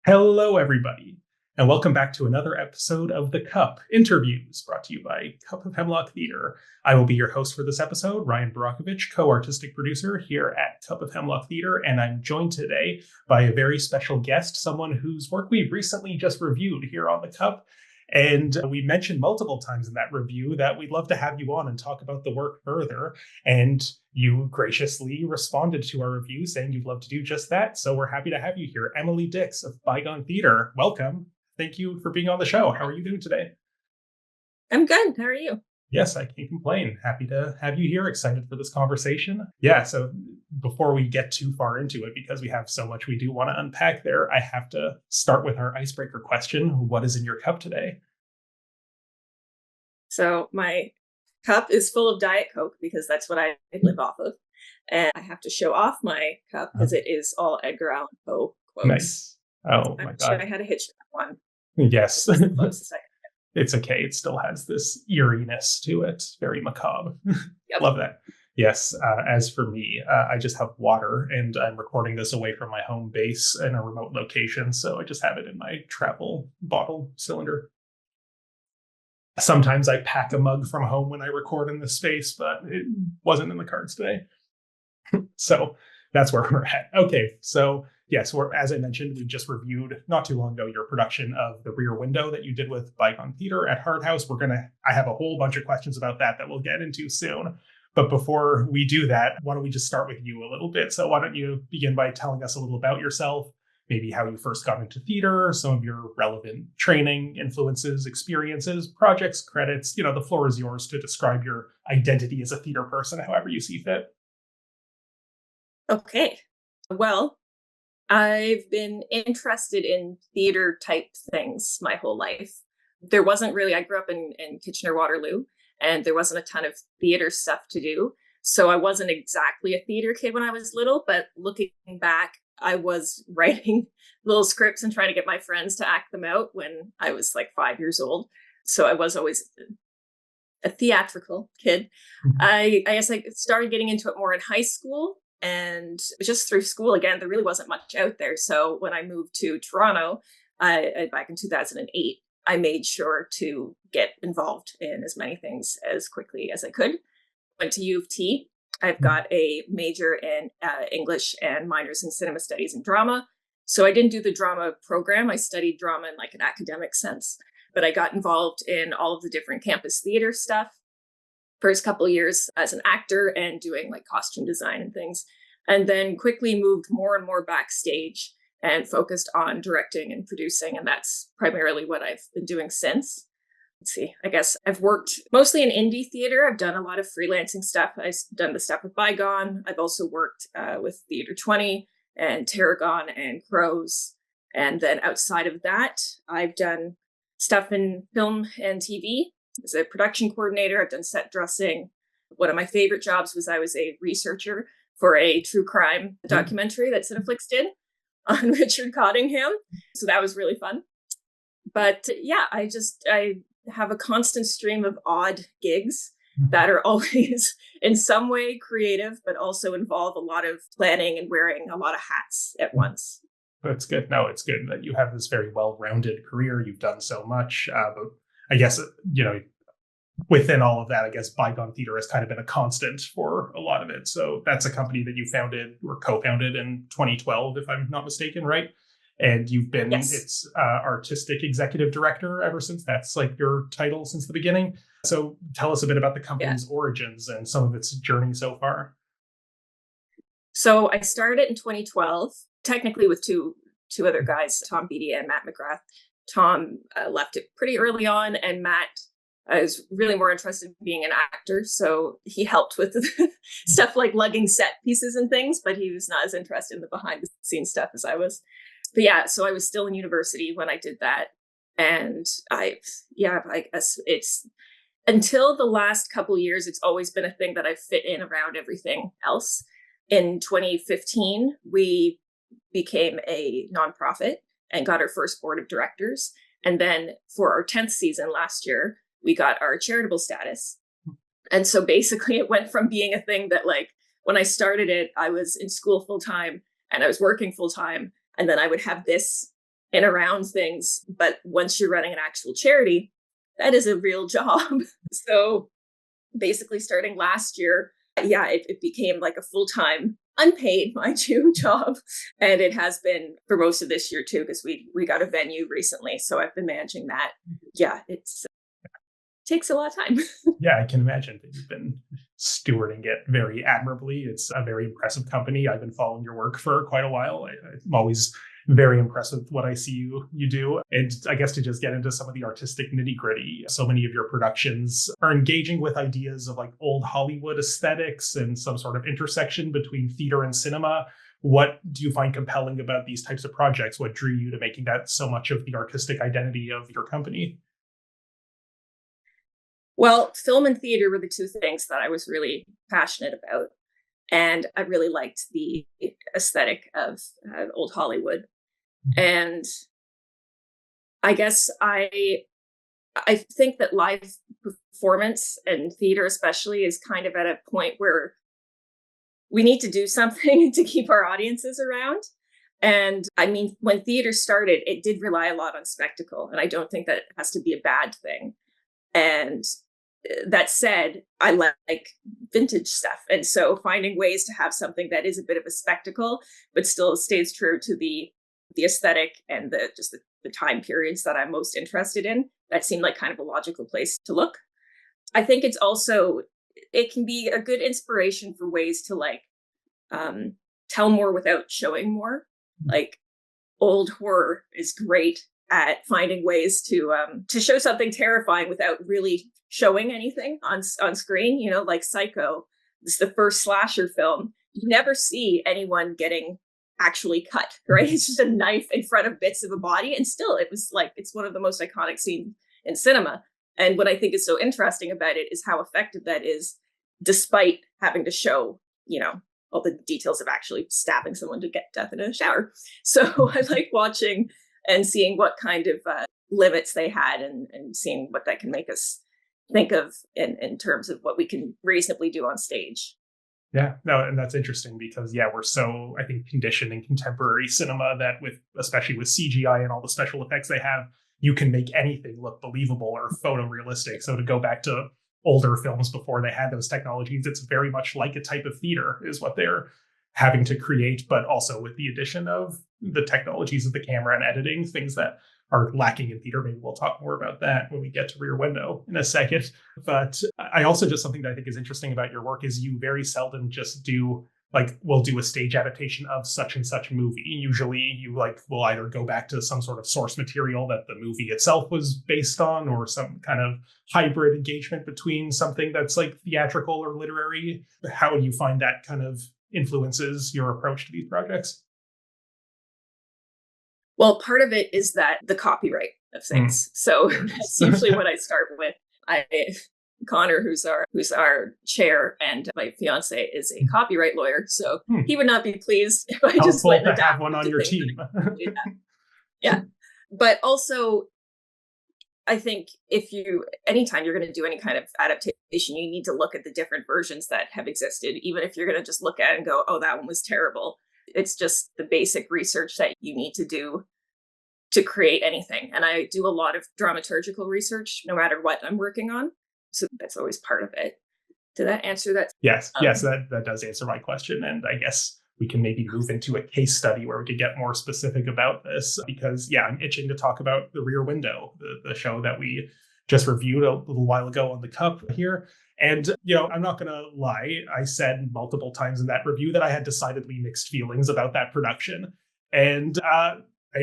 Hello, everybody, and welcome back to another episode of The Cup Interviews, brought to you by Cup of Hemlock Theatre. I will be your host for this episode, Ryan Borochovitz, co-artistic producer here at Cup of Hemlock Theatre, and I'm joined today by a very special guest, someone whose work we've recently just reviewed here on The Cup. And we mentioned multiple times in that review that we'd love to have you on and talk about the work further. And you graciously responded to our review saying you'd love to do just that. So we're happy to have you here. Emily Dix of Bygone Theatre. Welcome. Thank you for being on the show. How are you doing today? I'm good. How are you? Yes, I can't complain. Happy to have you here. Excited for this conversation. Yeah, so before we get too far into it, because we have so much we do want to unpack there, I have to start with our icebreaker question. What is in your cup today? So my cup is full of Diet Coke because that's what I live off of. And I have to show off my cup because it is all Edgar Allan Poe quotes. Nice. Oh my God. I had a Hitchcock one. Yes. That's the closest I can get. It's okay. It still has this eeriness to it. Very macabre. Yep. Love that. Yes. As for me, I just have water and I'm recording this away from my home base in a remote location. So I just have it in my travel bottle cylinder. Sometimes I pack a mug from home when I record in this space, but it wasn't in the cards today. So that's where we're at. Okay. So yes, as I mentioned, we just reviewed not too long ago your production of The Rear Window that you did with Bygone Theatre at Hard House. I have a whole bunch of questions about that we'll get into soon. But before we do that, why don't we just start with you a little bit? So why don't you begin by telling us a little about yourself, maybe how you first got into theater, some of your relevant training, influences, experiences, projects, credits. The floor is yours to describe your identity as a theater person, however you see fit. Okay. Well, I've been interested in theater type things my whole life. I grew up in Kitchener-Waterloo, and there wasn't a ton of theater stuff to do. So I wasn't exactly a theater kid when I was little, but looking back, I was writing little scripts and trying to get my friends to act them out when I was like 5 years old. So I was always a theatrical kid. Mm-hmm. I guess I started getting into it more in high school, and just through school, again, there really wasn't much out there. So when I moved to Toronto, back in 2008, I made sure to get involved in as many things as quickly as I could. Went to U of T. I've got a major in English and minors in cinema studies and drama. So I didn't do the drama program. I studied drama in like an academic sense, but I got involved in all of the different campus theater stuff. First couple of years as an actor and doing like costume design and things, and then quickly moved more and more backstage and focused on directing and producing. And that's primarily what I've been doing since. Let's see, I guess I've worked mostly in indie theater. I've done a lot of freelancing stuff. I've done the stuff with Bygone. I've also worked with Theatre 20 and Tarragon and Crows. And then outside of that, I've done stuff in film and TV. As a production coordinator, I've done set dressing. One of my favorite jobs was I was a researcher for a true crime documentary that Cineflix did on Richard Cottingham. So that was really fun. But yeah, I have a constant stream of odd gigs that are always in some way creative, but also involve a lot of planning and wearing a lot of hats at once. That's good. No, it's good that you have this very well-rounded career. You've done so much. But I guess, within all of that, I guess Bygone Theatre has kind of been a constant for a lot of it. So that's a company that you founded or co-founded in 2012, if I'm not mistaken, right? And you've been its artistic executive director ever since. That's like your title since the beginning. So tell us a bit about the company's origins and some of its journey so far. So I started in 2012, technically with two other guys, Tom Beatty and Matt McGrath. Tom left it pretty early on, and Matt was really more interested in being an actor. So he helped with stuff like lugging set pieces and things, but he was not as interested in the behind the scenes stuff as I was. But yeah, so I was still in university when I did that. And I guess it's until the last couple of years, it's always been a thing that I fit in around everything else. In 2015, we became a nonprofit and got our first board of directors. And then for our 10th season last year, we got our charitable status. And so basically it went from being a thing that, like, when I started it, I was in school full time and I was working full time. And then I would have this and around things. But once you're running an actual charity, that is a real job. So basically starting last year, it became like a full-time, unpaid, mind you, job. And it has been for most of this year too, because we got a venue recently. So I've been managing that. Yeah, it's takes a lot of time. Yeah, I can imagine that you've been stewarding it very admirably. It's a very impressive company. I've been following your work for quite a while. I'm always very impressed with what I see you do. And I guess to just get into some of the artistic nitty gritty, so many of your productions are engaging with ideas of like old Hollywood aesthetics and some sort of intersection between theater and cinema. What do you find compelling about these types of projects? What drew you to making that so much of the artistic identity of your company? Well, film and theater were the two things that I was really passionate about. And I really liked the aesthetic of old Hollywood. And I guess I think that live performance and theater especially is kind of at a point where we need to do something to keep our audiences around. And I mean, when theater started, it did rely a lot on spectacle. And I don't think that has to be a bad thing. And that said, I like vintage stuff. And so finding ways to have something that is a bit of a spectacle, but still stays true to the aesthetic and the time periods that I'm most interested in, that seemed like kind of a logical place to look. I think it's also, it can be a good inspiration for ways to like tell more without showing more. Like old horror is great at finding ways to show something terrifying without really showing anything on screen. You know, like Psycho, this is the first slasher film. You never see anyone getting actually cut, right? It's just a knife in front of bits of a body, and still it was like, it's one of the most iconic scenes in cinema. And what I think is so interesting about it is how effective that is, despite having to show, you know, all the details of actually stabbing someone to get death in a shower. So I like watching and seeing what kind of limits they had, and seeing what that can make us think of in terms of what we can reasonably do on stage. Yeah, no, and that's interesting because, yeah, we're so, I think, conditioned in contemporary cinema that especially with CGI and all the special effects they have, you can make anything look believable or photorealistic. So to go back to older films before they had those technologies, it's very much like a type of theater is what they're having to create, but also with the addition of the technologies of the camera and editing, things that are lacking in theater. Maybe we'll talk more about that when we get to Rear Window in a second. But I also, just something that I think is interesting about your work is you very seldom just do like, we'll do a stage adaptation of such and such movie. Usually you will either go back to some sort of source material that the movie itself was based on, or some kind of hybrid engagement between something that's like theatrical or literary. How do you find that kind of influences your approach to these projects? Well, part of it is that the copyright of things. So that's usually what I start with. Connor, who's our chair, and my fiance is a copyright lawyer, so he would not be pleased if I just went and have one on your team. Yeah, but also, I think anytime you're going to do any kind of adaptation, you need to look at the different versions that have existed, even if you're going to just look at it and go, "Oh, that one was terrible." It's just the basic research that you need to do to create anything. And I do a lot of dramaturgical research, no matter what I'm working on. So that's always part of it. Did that answer that? Yes, that does answer my question. And I guess we can maybe move into a case study where we could get more specific about this, because, yeah, I'm itching to talk about The Rear Window, the show that we just reviewed a little while ago on the Cup here. And, I'm not going to lie. I said multiple times in that review that I had decidedly mixed feelings about that production. And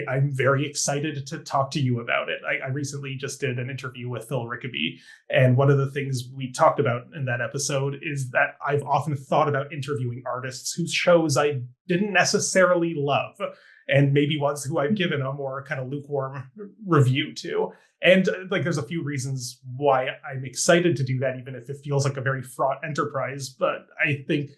I'm very excited to talk to you about it. I recently just did an interview with Phil Rickaby. And one of the things we talked about in that episode is that I've often thought about interviewing artists whose shows I didn't necessarily love, and maybe ones who I've given a more kind of lukewarm review to. And there's a few reasons why I'm excited to do that, even if it feels like a very fraught enterprise. But I think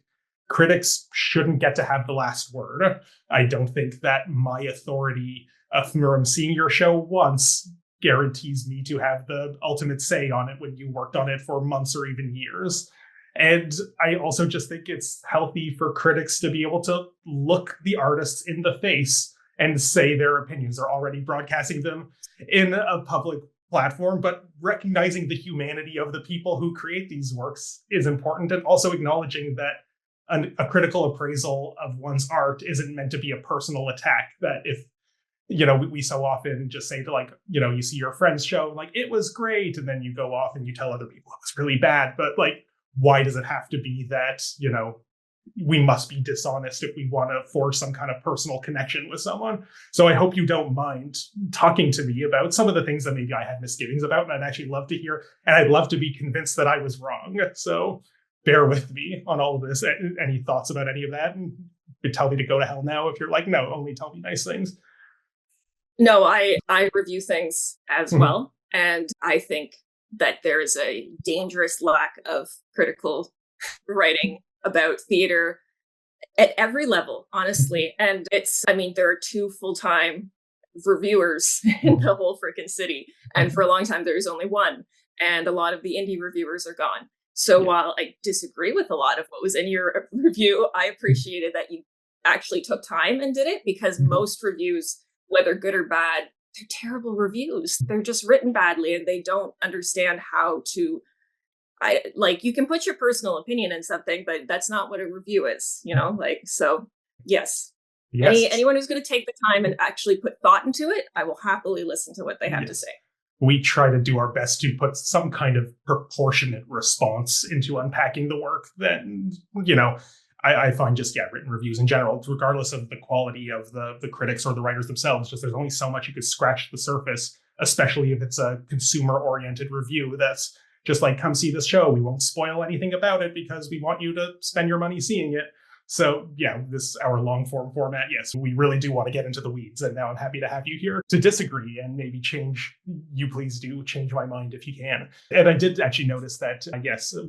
critics shouldn't get to have the last word. I don't think that my authority from seeing your show once guarantees me to have the ultimate say on it when you worked on it for months or even years. And I also just think it's healthy for critics to be able to look the artists in the face and say their opinions, are already broadcasting them in a public platform. But recognizing the humanity of the people who create these works is important, and also acknowledging that a critical appraisal of one's art isn't meant to be a personal attack. That if, we so often just say to, like, you see your friend's show, like, it was great, and then you go off and you tell other people it was really bad. But like, why does it have to be that, we must be dishonest if we want to forge some kind of personal connection with someone? So I hope you don't mind talking to me about some of the things that maybe I had misgivings about, and I'd actually love to hear, and I'd love to be convinced that I was wrong. So bear with me on all of this. Any thoughts about any of that? And you tell me to go to hell now if you're like, no, only tell me nice things. No, I review things as well. And I think that there is a dangerous lack of critical writing about theater at every level, honestly. And there are 2 full-time reviewers in the whole freaking city. And for a long time, there was only one. And a lot of the indie reviewers are gone. So while I disagree with a lot of what was in your review, I appreciated that you actually took time and did it, because most reviews, whether good or bad, they're terrible reviews. They're just written badly, and they don't understand how to, you can put your personal opinion in something, but that's not what a review is, so yes. Anyone who's going to take the time and actually put thought into it, I will happily listen to what they have to say. We try to do our best to put some kind of proportionate response into unpacking the work. Then, I find just, written reviews in general, regardless of the quality of the critics or the writers themselves, just there's only so much you could scratch the surface, especially if it's a consumer-oriented review that's just like, come see this show. We won't spoil anything about it because we want you to spend your money seeing it. So this is our long form format. Yes, we really do want to get into the weeds. And now I'm happy to have you here to disagree and maybe change. You please do change my mind if you can. And I did actually notice that,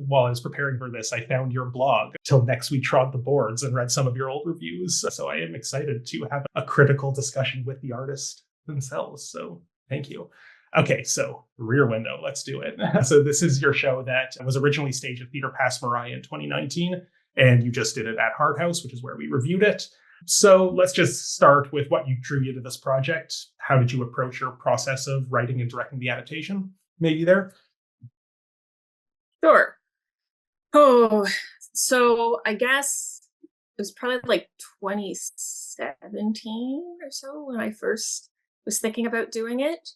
while I was preparing for this, I found your blog, Till Next We Trod the Boards, and read some of your old reviews. So I am excited to have a critical discussion with the artist themselves. So thank you. Okay, so Rear Window, let's do it. So this is your show that was originally staged at Theatre Pass Mariah in 2019, and you just did it at Hard House, which is where we reviewed it. So let's just start with what drew you to this project. How did you approach your process of writing and directing the adaptation? Maybe there? Sure. Oh, so I guess it was probably like 2017 or so when I first was thinking about doing it.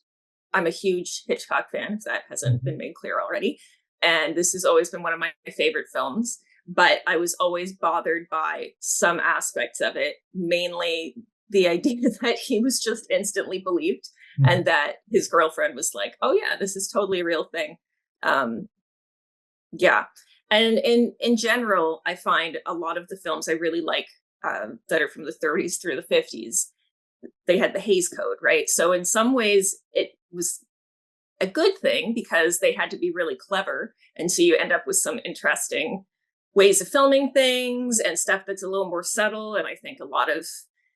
I'm a huge Hitchcock fan, if that hasn't been made clear already. And this has always been one of my favorite films. But I was always bothered by some aspects of it, mainly the idea that he was just instantly believed and that his girlfriend was like, oh, yeah, this is totally a real thing. And in general, I find a lot of the films I really like that are from the 30s through the 50s, they had the Hays Code, right? So in some ways, it was a good thing because they had to be really clever. And so you end up with some interesting ways of filming things and stuff that's a little more subtle. And I think a lot of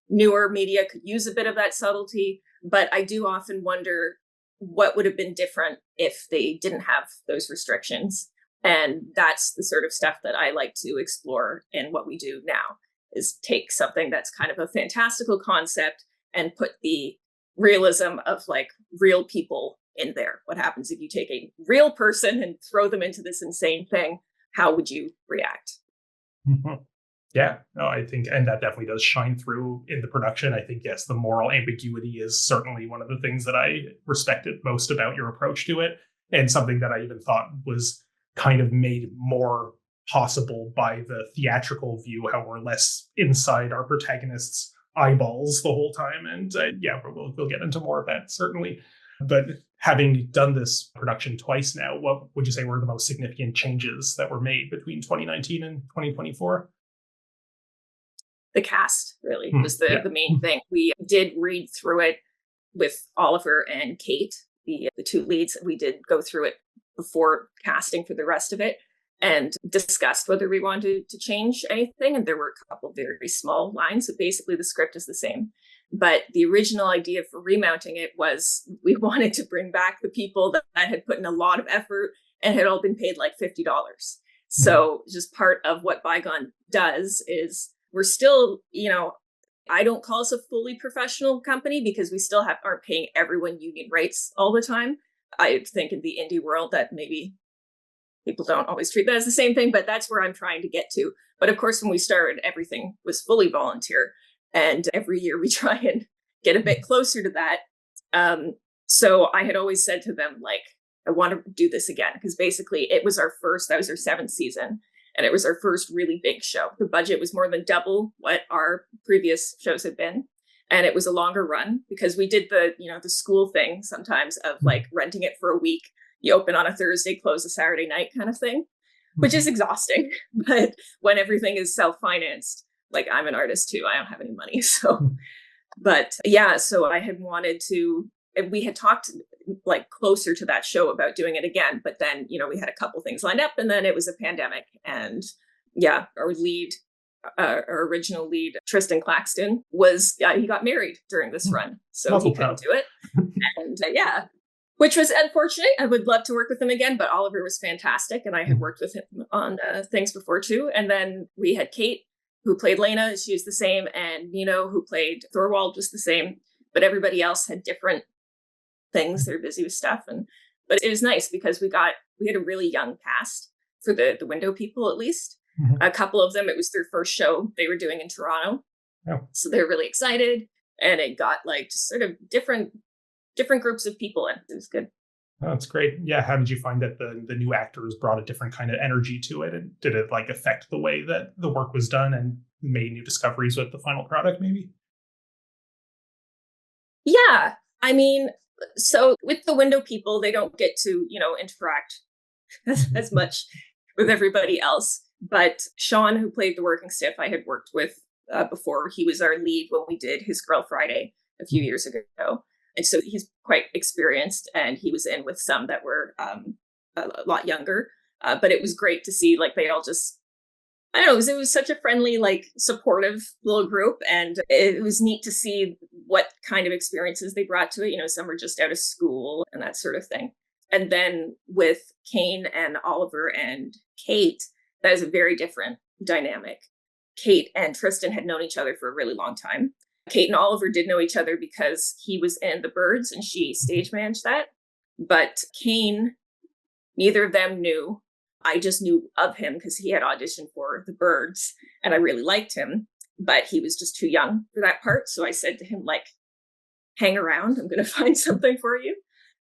newer media could use a bit of that subtlety. But I do often wonder what would have been different if they didn't have those restrictions. And that's the sort of stuff that I like to explore in what we do now, is take something that's kind of a fantastical concept and put the realism of like real people in there. What happens if you take a real person and throw them into this insane thing? How would you react? Yeah, no, I think, and that definitely does shine through in the production. I think, yes, the moral ambiguity is certainly one of the things that I respected most about your approach to it, and something that I even thought was kind of made more possible by the theatrical view, how we're less inside our protagonists' eyeballs the whole time. And we'll get into more of that, certainly. But having done this production twice now, what would you say were the most significant changes that were made between 2019 and 2024? The cast really was the main thing. We did read through it with Oliver and Kate, the 2 leads. We did go through it before casting for the rest of it and discussed whether we wanted to change anything. And there were a couple of very small lines. So basically the script is the same. But the original idea for remounting it was we wanted to bring back the people that had put in a lot of effort and had all been paid like $50. So just part of what Bygone does is we're still, I don't call us a fully professional company because we still aren't paying everyone union rates all the time. I think in the indie world that maybe people don't always treat that as the same thing, but that's where I'm trying to get to. But of course, when we started, everything was fully volunteer. And every year we try and get a bit closer to that. So I had always said to them, like, I want to do this again, because basically that was our 7th season. And it was our first really big show. The budget was more than double what our previous shows had been. And it was a longer run because we did the school thing sometimes of like renting it for a week. You open on a Thursday, close a Saturday night kind of thing, which is exhausting. But when everything is self-financed, like I'm an artist too, I don't have any money. So, but yeah, so I had wanted to, we had talked like closer to that show about doing it again, but then, we had a couple things lined up and then it was a pandemic. And yeah, our original lead, Tristan Claxton, he got married during this run. So he couldn't do it. And yeah, which was unfortunate. I would love to work with him again, but Oliver was fantastic. And I had worked with him on things before too. And then we had Kate, who played Lena. She was the same. And Nino, who played Thorwald, was the same. But everybody else had different things. They're busy with stuff. But it was nice because we had a really young cast for the window people, at least. Mm-hmm. A couple of them, it was their first show they were doing in Toronto. Oh. So they were really excited. And it got like just sort of different groups of people in. It was good. Oh, that's great. Yeah. How did you find that the new actors brought a different kind of energy to it? And did it like affect the way that the work was done and made new discoveries with the final product maybe? Yeah. I mean, so with the window people, they don't get to, interact as much with everybody else. But Sean, who played the working stiff, I had worked with before. He was our lead when we did His Girl Friday a few years ago. And so he's quite experienced, and he was in with some that were a lot younger. But it was great to see, like, they all just, I don't know, it was such a friendly, like, supportive little group. And it was neat to see what kind of experiences they brought to it. Some were just out of school and that sort of thing. And then with Kane and Oliver and Kate, that is a very different dynamic. Kate and Tristan had known each other for a really long time. Kate and Oliver did know each other because he was in The Birds and she stage managed that. But Kane, neither of them knew. I just knew of him because he had auditioned for The Birds and I really liked him, but he was just too young for that part. So I said to him, like, hang around, I'm going to find something for you.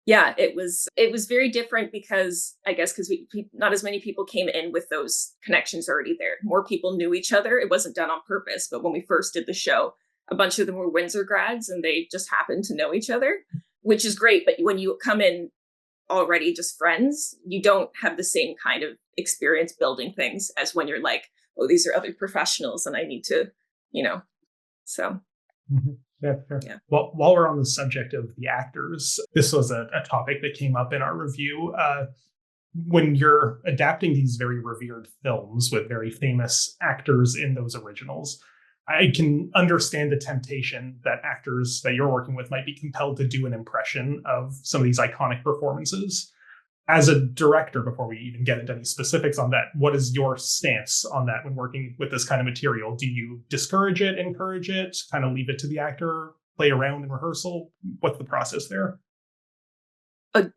Yeah, it was very different because I guess because not as many people came in with those connections already there. More people knew each other. It wasn't done on purpose, but when we first did the show, a bunch of them were Windsor grads and they just happened to know each other, which is great. But when you come in already just friends, you don't have the same kind of experience building things as when you're like, oh, these are other professionals and I need to, so. Mm-hmm. Yeah, fair. Yeah. Well, while we're on the subject of the actors, this was a topic that came up in our review. When you're adapting these very revered films with very famous actors in those originals, I can understand the temptation that actors that you're working with might be compelled to do an impression of some of these iconic performances. As a director, before we even get into any specifics on that, what is your stance on that when working with this kind of material? Do you discourage it, encourage it, kind of leave it to the actor, play around in rehearsal? What's the process there?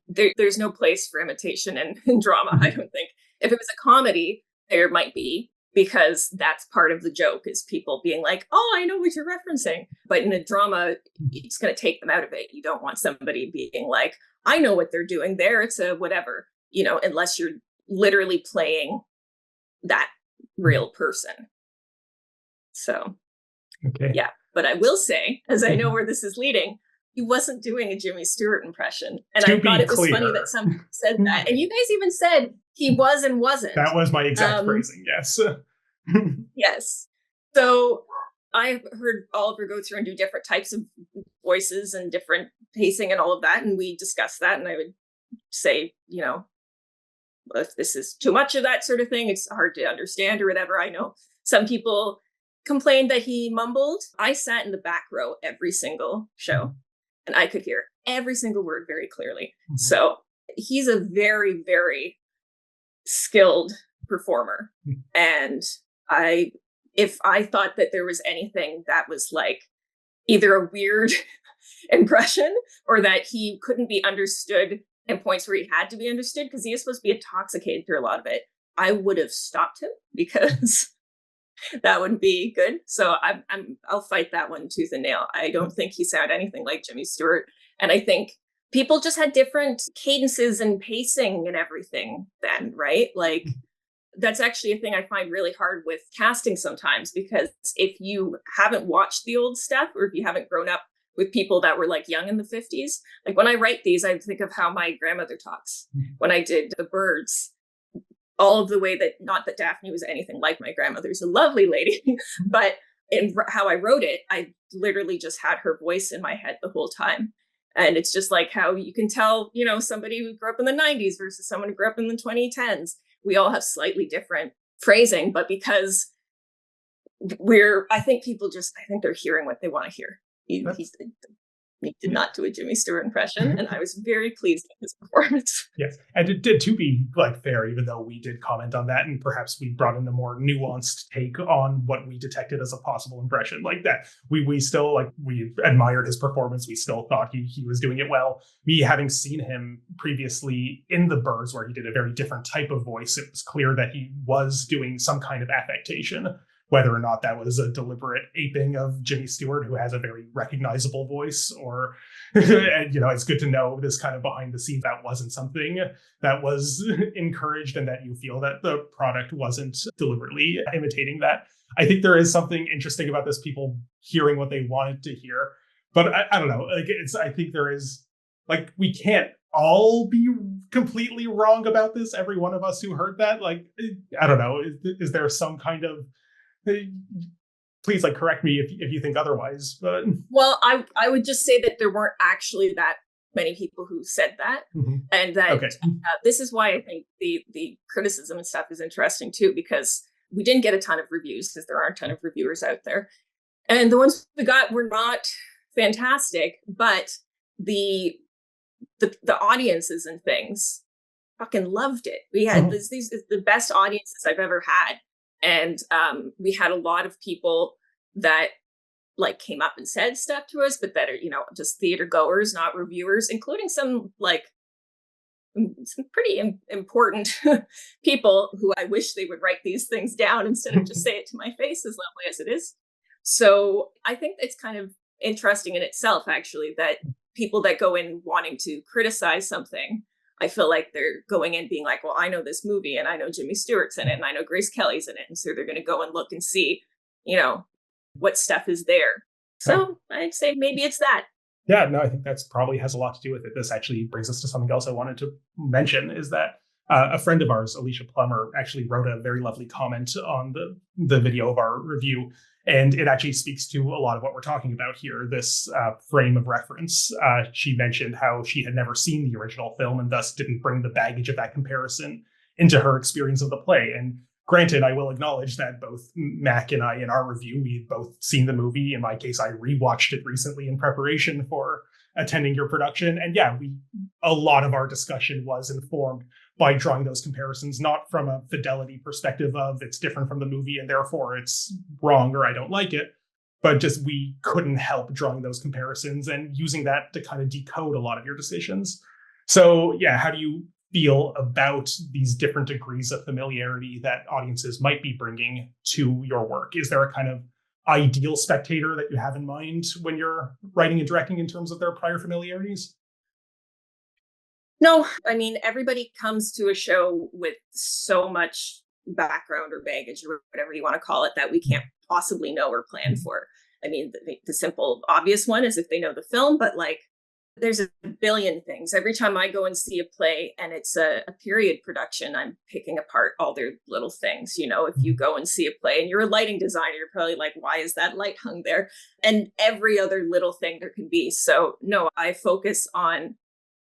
There's no place for imitation in drama, I don't think. If it was a comedy, there might be, because that's part of the joke, is people being like, oh, I know what you're referencing. But in a drama, it's going to take them out of it. You don't want somebody being like, I know what they're doing there. It's a whatever, unless you're literally playing that real person. So, okay. Yeah. But I will say, as I know where this is leading, he wasn't doing a Jimmy Stewart impression. And I thought it was funny that someone said that. And you guys even said he was and wasn't. That was my exact phrasing, yes. Yes. So I heard Oliver go through and do different types of voices and different pacing and all of that. And we discussed that. And I would say, if this is too much of that sort of thing, it's hard to understand or whatever. I know some people complained that he mumbled. I sat in the back row every single show and I could hear every single word very clearly. Mm-hmm. So he's a very, very skilled performer. Mm-hmm. And I if I thought that there was anything that was like either a weird impression or that he couldn't be understood in points where he had to be understood because he is supposed to be intoxicated through a lot of it, I would have stopped him because that wouldn't be good. So I'll fight that one tooth and nail. I don't think he sounded anything like Jimmy Stewart, and I think people just had different cadences and pacing and everything then, right? Like that's actually a thing I find really hard with casting sometimes, because if you haven't watched the old stuff or if you haven't grown up with people that were like young in the 50s, like when I write these, I think of how my grandmother talks. When I did The Birds, all of the way that, not that Daphne was anything like my grandmother's a lovely lady, but in how I wrote it, I literally just had her voice in my head the whole time. And it's just like how you can tell, you know, somebody who grew up in the 90s versus someone who grew up in the 2010s. We all have slightly different phrasing, but because I think they're hearing what they want to hear. He did not do a Jimmy Stewart impression, and I was very pleased with his performance. Yes, and it did, to be like fair, even though we did comment on that, and perhaps we brought in a more nuanced take on what we detected as a possible impression, like that. We still we admired his performance. We still thought he was doing it well. Me having seen him previously in The Birds, where he did a very different type of voice, it was clear that he was doing some kind of affectation. Whether or not that was a deliberate aping of Jimmy Stewart, who has a very recognizable voice, or, and, you know, it's good to know this kind of behind the scenes that wasn't something that was encouraged and that you feel that the product wasn't deliberately imitating that. I think there is something interesting about this, people hearing what they wanted to hear. But I don't know, I think there is, we can't all be completely wrong about this. Every one of us who heard that, I don't know, is there some kind of, please correct me if you think otherwise, but well, I would just say that there weren't actually that many people who said that. And that this is why I think the criticism and stuff is interesting too, because we didn't get a ton of reviews because there aren't a ton of reviewers out there, and the ones we got were not fantastic, but the audiences and things fucking loved it. We had these the best audiences I've ever had. And we had a lot of people that came up and said stuff to us, but that are, you know, just theater goers, not reviewers, including some pretty important people who I wish they would write these things down instead of just say it to my face, as lovely as it is. So I think it's kind of interesting in itself, actually, that people that go in wanting to criticize something, I feel like they're going in being like, well, I know this movie and I know Jimmy Stewart's in it and I know Grace Kelly's in it. And so they're going to go and look and see, you know, what stuff is there. So I'd say maybe it's that. Yeah, no, I think that's probably has a lot to do with it. This actually brings us to something else I wanted to mention, is that a friend of ours, Alicia Plummer, actually wrote a very lovely comment on the video of our review. And it actually speaks to a lot of what we're talking about here, this frame of reference. She mentioned how she had never seen the original film and thus didn't bring the baggage of that comparison into her experience of the play. And granted, I will acknowledge that both Mac and I, in our review, we had both seen the movie. In my case, I rewatched it recently in preparation for attending your production. And yeah, a lot of our discussion was informed by drawing those comparisons, not from a fidelity perspective of it's different from the movie and therefore it's wrong or I don't like it, but just we couldn't help drawing those comparisons and using that to kind of decode a lot of your decisions. So yeah, how do you feel about these different degrees of familiarity that audiences might be bringing to your work? Is there a kind of ideal spectator that you have in mind when you're writing and directing in terms of their prior familiarities? No, I mean, everybody comes to a show with so much background or baggage or whatever you want to call it that we can't possibly know or plan for. I mean, the simple, obvious one is if they know the film, but there's a billion things. Every time I go and see a play and it's a period production, I'm picking apart all their little things. You know, if you go and see a play and you're a lighting designer, you're probably like, why is that light hung there? And every other little thing there can be. So no, I focus on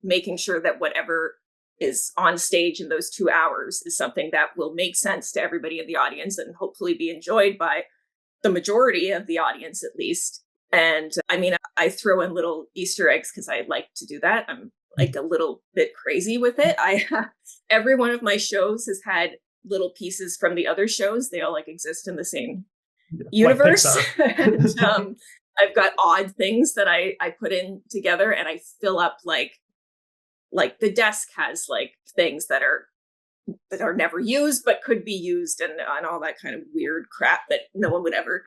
making sure that whatever is on stage in those 2 hours is something that will make sense to everybody in the audience and hopefully be enjoyed by the majority of the audience, at least. And I mean, I throw in little Easter eggs because I like to do that. I'm a little bit crazy with it. Every one of my shows has had little pieces from the other shows. They all exist in the same universe. Like And I've got odd things that I put in together, and I fill up like the desk has like things that are never used but could be used, and all that kind of weird crap that no one would ever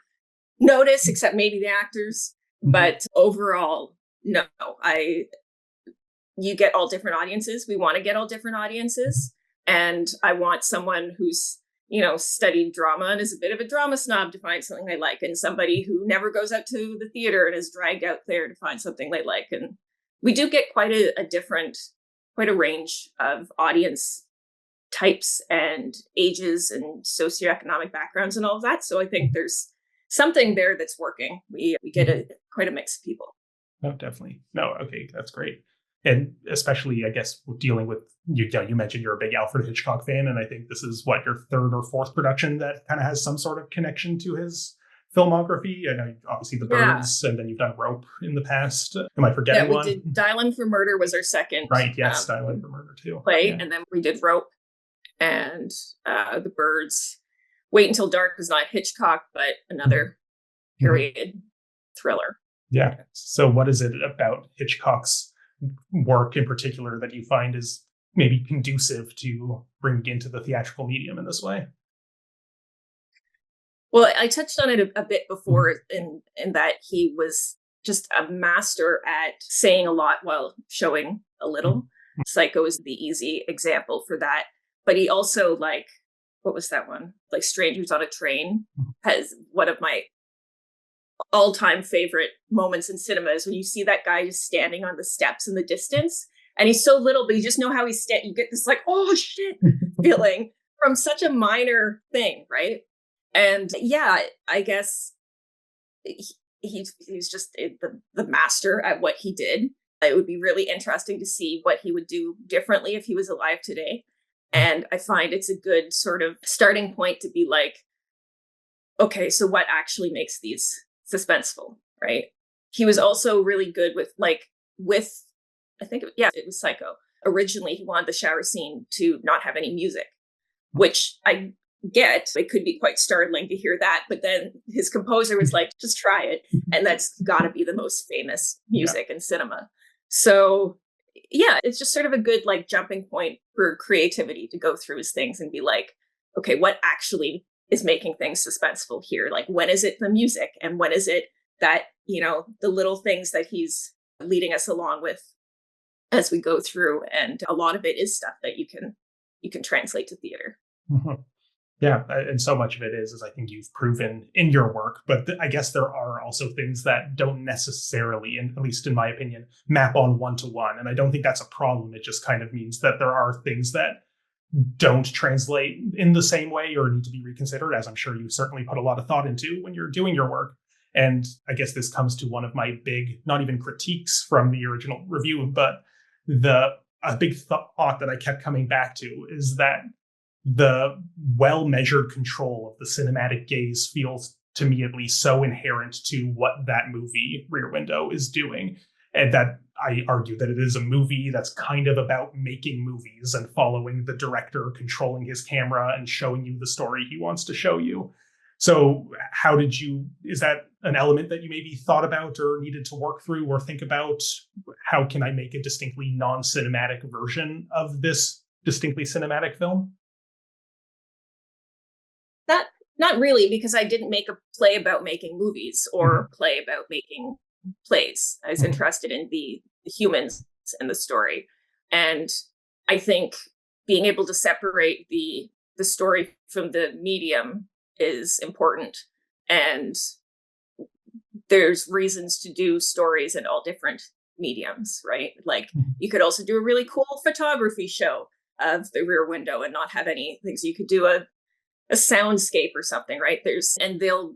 notice except maybe the actors. But overall, no, you get all different audiences. We want to get all different audiences. And I want someone who's, studied drama and is a bit of a drama snob to find something they like, and somebody who never goes out to the theater and is dragged out there to find something they like. And we do get quite a range of audience types and ages and socioeconomic backgrounds and all of that. So I think there's something there that's working. We get quite a mix of people. Oh, definitely. No, okay, that's great. And especially, I guess, dealing with, you mentioned you're a big Alfred Hitchcock fan, and I think this is your third or fourth production that kind of has some sort of connection to his filmography. I know, obviously, The Birds, and then you've done Rope in the past. Am I forgetting one? We did Dial In for Murder was our second. Right, yes, Dial In for Murder too. Play, yeah. And then we did Rope and The Birds. Wait Until Dark was not Hitchcock, but another period thriller. Yeah. So what is it about Hitchcock's work in particular that you find is maybe conducive to bringing into the theatrical medium in this way? Well, I touched on it a bit before in that he was just a master at saying a lot while showing a little. Psycho is the easy example for that. But he also, what was that one? Like Strangers on a Train has one of my all-time favorite moments in cinema is when you see that guy just standing on the steps in the distance, and he's so little, but you just know how he's you get this oh shit feeling from such a minor thing, right? And yeah, I guess he's just the master at what he did. It would be really interesting to see what he would do differently if he was alive today. And I find it's a good sort of starting point to be like, okay, so what actually makes these suspenseful, right? He was also really good with I think it was Psycho. Originally, he wanted the shower scene to not have any music, which I get. It could be quite startling to hear that, but then his composer was like, just try it. And that's got to be the most famous music in cinema. So yeah, it's just sort of a good jumping point for creativity to go through his things and be like, okay, what actually is making things suspenseful here? Like, when is it the music, and when is it that, the little things that he's leading us along with as we go through? And a lot of it is stuff that you can translate to theater. Yeah, and so much of it is I think you've proven in your work, but I guess there are also things that don't necessarily, at least in my opinion, map on one-to-one. And I don't think that's a problem. It just kind of means that there are things that don't translate in the same way or need to be reconsidered, as I'm sure you certainly put a lot of thought into when you're doing your work. And I guess this comes to one of my big, not even critiques from the original review, but a big thought that I kept coming back to is that the well-measured control of the cinematic gaze feels, to me at least, so inherent to what that movie Rear Window is doing. And that I argue that it is a movie that's kind of about making movies and following the director, controlling his camera and showing you the story he wants to show you. So is that an element that you maybe thought about or needed to work through or think about? How can I make a distinctly non-cinematic version of this distinctly cinematic film? Not really, because I didn't make a play about making movies or a play about making plays. I was interested in the humans in the story. And I think being able to separate the story from the medium is important. And there's reasons to do stories in all different mediums, right? Like you could also do a really cool photography show of the Rear Window and not have any things. You could do a soundscape or something, right? And they'll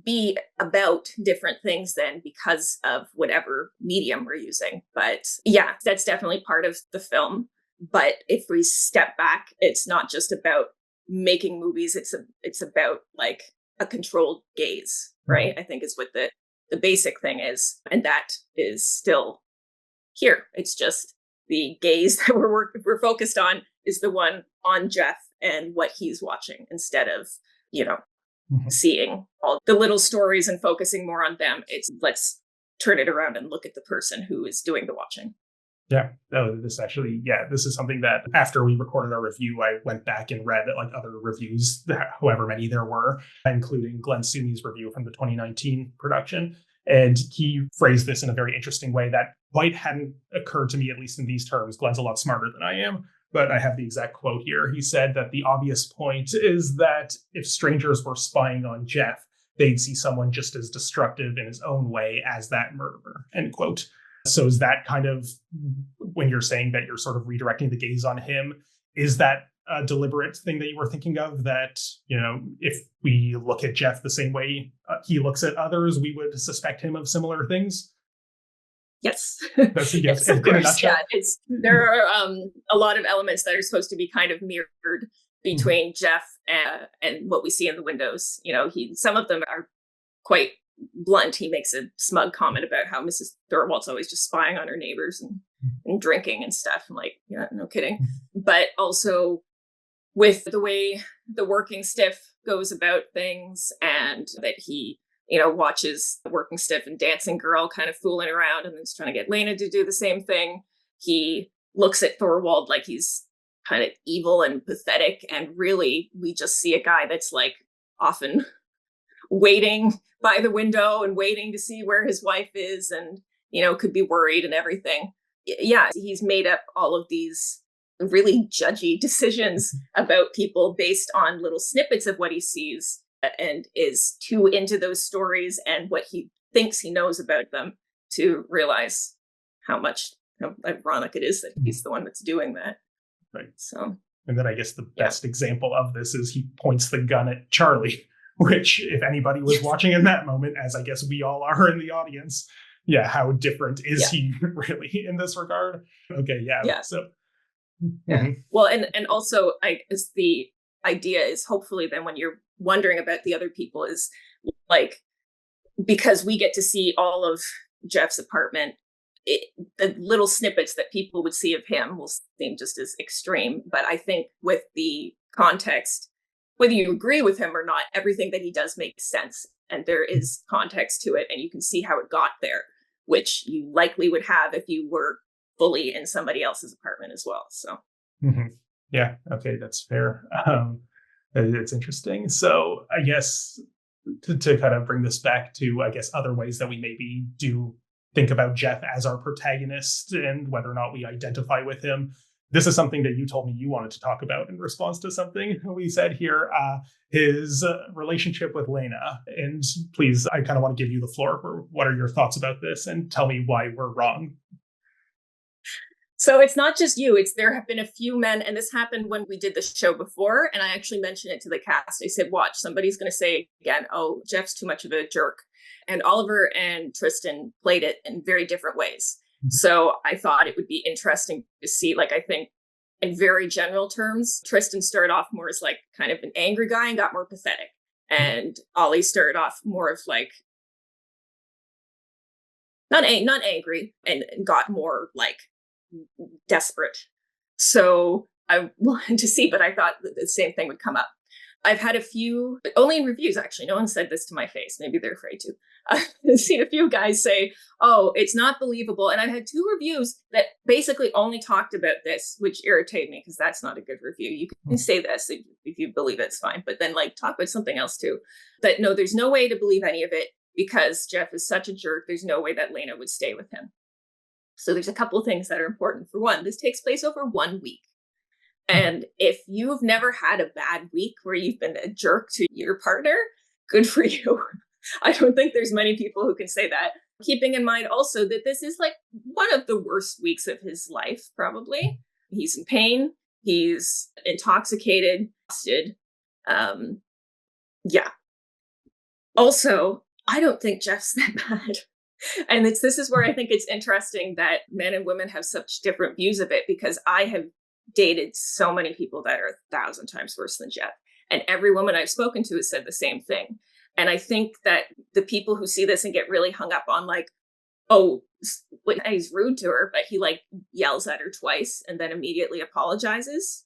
be about different things then because of whatever medium we're using. But yeah, that's definitely part of the film. But if we step back, it's not just about making movies. It's about a controlled gaze, right? I think is what the basic thing is. And that is still here. It's just the gaze that we're focused on is the one on Jeff and what he's watching instead of, seeing all the little stories and focusing more on them. It's let's turn it around and look at the person who is doing the watching. Yeah, this is something that after we recorded our review, I went back and read like other reviews, however many there were, including Glenn Sumey's review from the 2019 production. And he phrased this in a very interesting way that quite hadn't occurred to me, at least in these terms. Glenn's a lot smarter than I am, but I have the exact quote here. He said that the obvious point is that if strangers were spying on Jeff, they'd see someone just as destructive in his own way as that murderer, end quote. So is that kind of, when you're saying that you're sort of redirecting the gaze on him, is that a deliberate thing that you were thinking of, that, you know, if we look at Jeff the same way he looks at others, we would suspect him of similar things? Yes. That's a yes. Of course, yeah. There are a lot of elements that are supposed to be kind of mirrored between Jeff and what we see in the windows. You know, some of them are quite blunt. He makes a smug comment about how Mrs. Thorwald's always just spying on her neighbors and drinking and stuff. I'm like, yeah, no kidding. But also with the way the working stiff goes about things, and that he, you know, watches the working stiff and dancing girl kind of fooling around and then is trying to get Lena to do the same thing. He looks at Thorwald like he's kind of evil and pathetic. And really, we just see a guy that's like often waiting by the window and waiting to see where his wife is, and, you know, could be worried and everything. Yeah, he's made up all of these really judgy decisions about people based on little snippets of what he sees, and is too into those stories and what he thinks he knows about them to realize how ironic it is that he's the one that's doing that. Right. So, and then I guess the best example of this is he points the gun at Charlie, which, if anybody was watching in that moment, as I guess we all are in the audience, how different is he really in this regard? Okay, yeah. So, well, and also, I guess the idea is, hopefully then when you're wondering about the other people, is like, because we get to see all of Jeff's apartment, the little snippets that people would see of him will seem just as extreme. But I think with the context, whether you agree with him or not, everything that he does makes sense. And there is context to it, and you can see how it got there, which you likely would have if you were fully in somebody else's apartment as well. So, yeah, okay, that's fair. It's interesting. So I guess to kind of bring this back to, I guess, other ways that we maybe do think about Jeff as our protagonist and whether or not we identify with him. This is something that you told me you wanted to talk about in response to something we said here, his relationship with Lena. And please, I kind of want to give you the floor for what are your thoughts about this, and tell me why we're wrong. So it's not just you, there have been a few men, and this happened when we did the show before, and I actually mentioned it to the cast. I said, watch, somebody's going to say again, oh, Jeff's too much of a jerk. And Oliver and Tristan played it in very different ways. So I thought it would be interesting to see, like, I think in very general terms, Tristan started off more as like kind of an angry guy and got more pathetic. And Ollie started off more of like, not angry, and got more like desperate. So I wanted to see, but I thought that the same thing would come up. I've had a few, but only in reviews, actually. No one said this to my face. Maybe they're afraid to. I've seen a few guys say, oh, it's not believable. And I've had 2 reviews that basically only talked about this, which irritated me because that's not a good review. You can say this if you believe it's fine, but then like talk about something else too. But no, there's no way to believe any of it because Jeff is such a jerk. There's no way that Lena would stay with him. So there's a couple of things that are important. For one, this takes place over 1 week. And if you've never had a bad week where you've been a jerk to your partner, good for you. I don't think there's many people who can say that. Keeping in mind also that this is like one of the worst weeks of his life, probably. He's in pain. He's intoxicated, exhausted. Also, I don't think Jeff's that bad. And this is where I think it's interesting that men and women have such different views of it, because I have dated so many people that are 1,000 times worse than Jeff. And every woman I've spoken to has said the same thing. And I think that the people who see this and get really hung up on like, oh, he's rude to her, but he like yells at her twice and then immediately apologizes.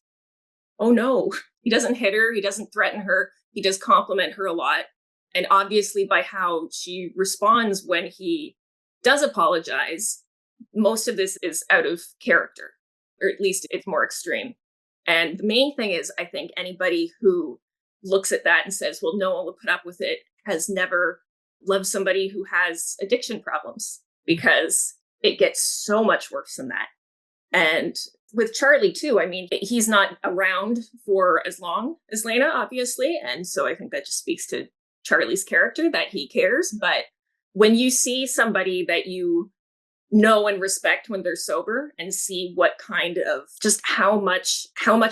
Oh no, he doesn't hit her. He doesn't threaten her. he does compliment her a lot. And obviously by how she responds when he does apologize, most of this is out of character, or at least it's more extreme. And the main thing is, I think anybody who looks at that and says, well, no one will put up with it, has never loved somebody who has addiction problems, because it gets so much worse than that. And with Charlie too, I mean, he's not around for as long as Lena, obviously. And so I think that just speaks to Charlie's character, that he cares. But when you see somebody that you know and respect when they're sober, and see what kind of, just how much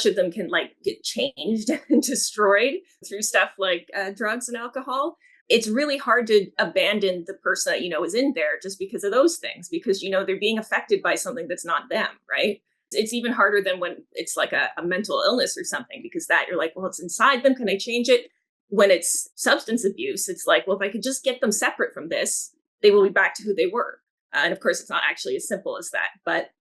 of them can like get changed and destroyed through stuff like drugs and alcohol, it's really hard to abandon the person that you know is in there just because of those things, because you know they're being affected by something that's not them, right? It's even harder than when it's like a mental illness or something, because that you're like, well, it's inside them, can I change it? When it's substance abuse, it's like, well, if I could just get them separate from this, they will be back to who they were. And of course, it's not actually as simple as that. But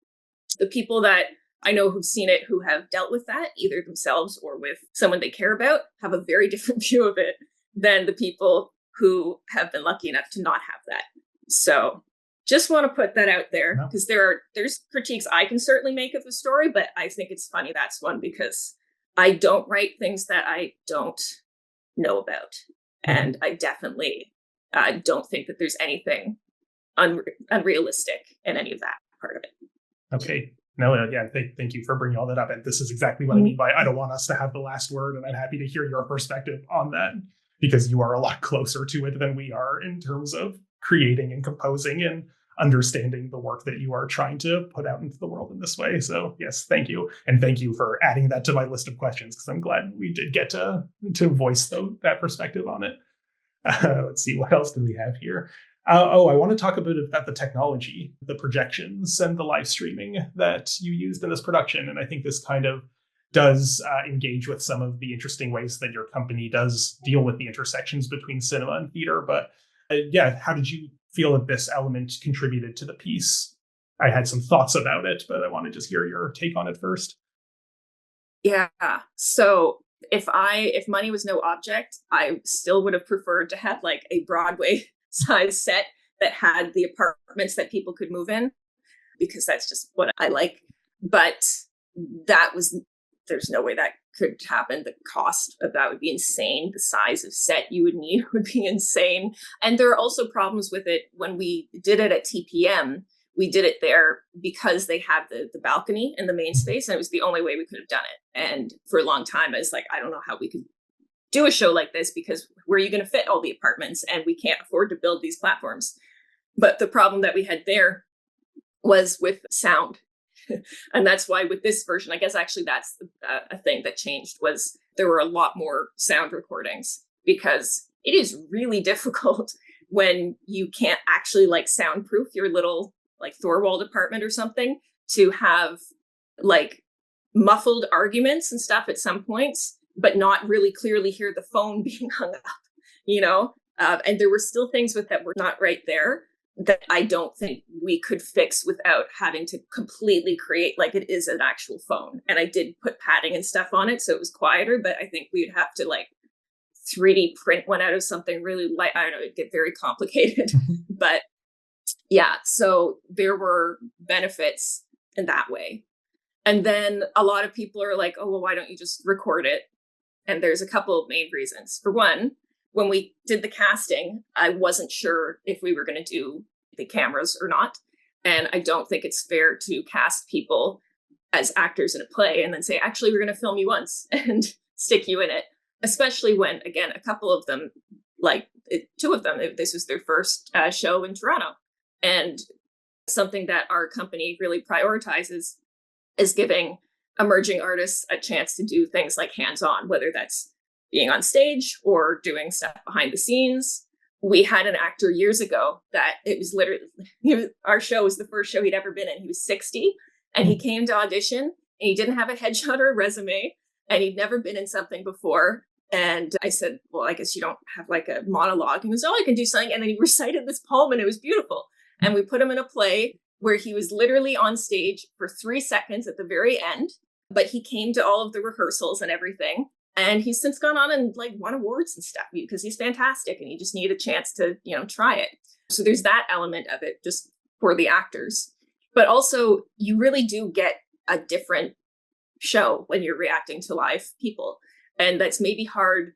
the people that I know who've seen it, who have dealt with that, either themselves or with someone they care about, have a very different view of it than the people who have been lucky enough to not have that. So just want to put that out there, because there's critiques I can certainly make of the story, but I think it's funny that's one, because I don't write things that I don't know about. And I definitely don't think that there's anything unrealistic in any of that part of it. Okay. No, yeah, thank you for bringing all that up. And this is exactly what I mean by I don't want us to have the last word. And I'm happy to hear your perspective on that, because you are a lot closer to it than we are in terms of creating and composing and understanding the work that you are trying to put out into the world in this way. So yes, thank you. And thank you for adding that to my list of questions, because I'm glad we did get to voice that perspective on it. Let's see, what else do we have here? I want to talk a bit about the technology, the projections and the live streaming that you used in this production. And I think this kind of does engage with some of the interesting ways that your company does deal with the intersections between cinema and theater. But how did you feel that this element contributed to the piece? I had some thoughts about it, but I want to just hear your take on it first. Yeah. So if money was no object, I still would have preferred to have like a Broadway size set that had the apartments that people could move in, because that's just what I like. But there's no way that could happen. The cost of that would be insane. The size of set you would need would be insane. And there are also problems with it. When we did it at TPM, we did it there because they have the balcony in the main space, and it was the only way we could have done it. And for a long time, I was like, I don't know how we could do a show like this, because where are you going to fit all the apartments? And we can't afford to build these platforms. But the problem that we had there was with sound. And that's why with this version, I guess actually that's a thing that changed, was there were a lot more sound recordings, because it is really difficult when you can't actually like soundproof your little like Thorwald apartment or something, to have like muffled arguments and stuff at some points, but not really clearly hear the phone being hung up, you know? And there were still things with that were not right there that I don't think we could fix without having to completely create like it is an actual phone. And I did put padding and stuff on it, so it was quieter, but I think we'd have to like 3D print one out of something really light. I don't know, it'd get very complicated. But yeah, so there were benefits in that way. And then a lot of people are like, oh, well, why don't you just record it? And there's a couple of main reasons. For one, when we did the casting, I wasn't sure if we were going to do the cameras or not. And I don't think it's fair to cast people as actors in a play and then say, actually, we're going to film you once and stick you in it. Especially when, again, a couple of them, two of them, this was their first show in Toronto. And something that our company really prioritizes is giving emerging artists a chance to do things like hands-on, whether that's being on stage or doing stuff behind the scenes. We had an actor years ago that it was literally, our show was the first show he'd ever been in. He was 60 and he came to audition and he didn't have a headshot or a resume and he'd never been in something before. And I said, well, I guess you don't have like a monologue. He goes, oh, I can do something. And then he recited this poem and it was beautiful. And we put him in a play where he was literally on stage for 3 seconds at the very end, but he came to all of the rehearsals and everything. And he's since gone on and like won awards and stuff because he's fantastic and you just need a chance to, try it. So there's that element of it just for the actors. But also you really do get a different show when you're reacting to live people. And that's maybe hard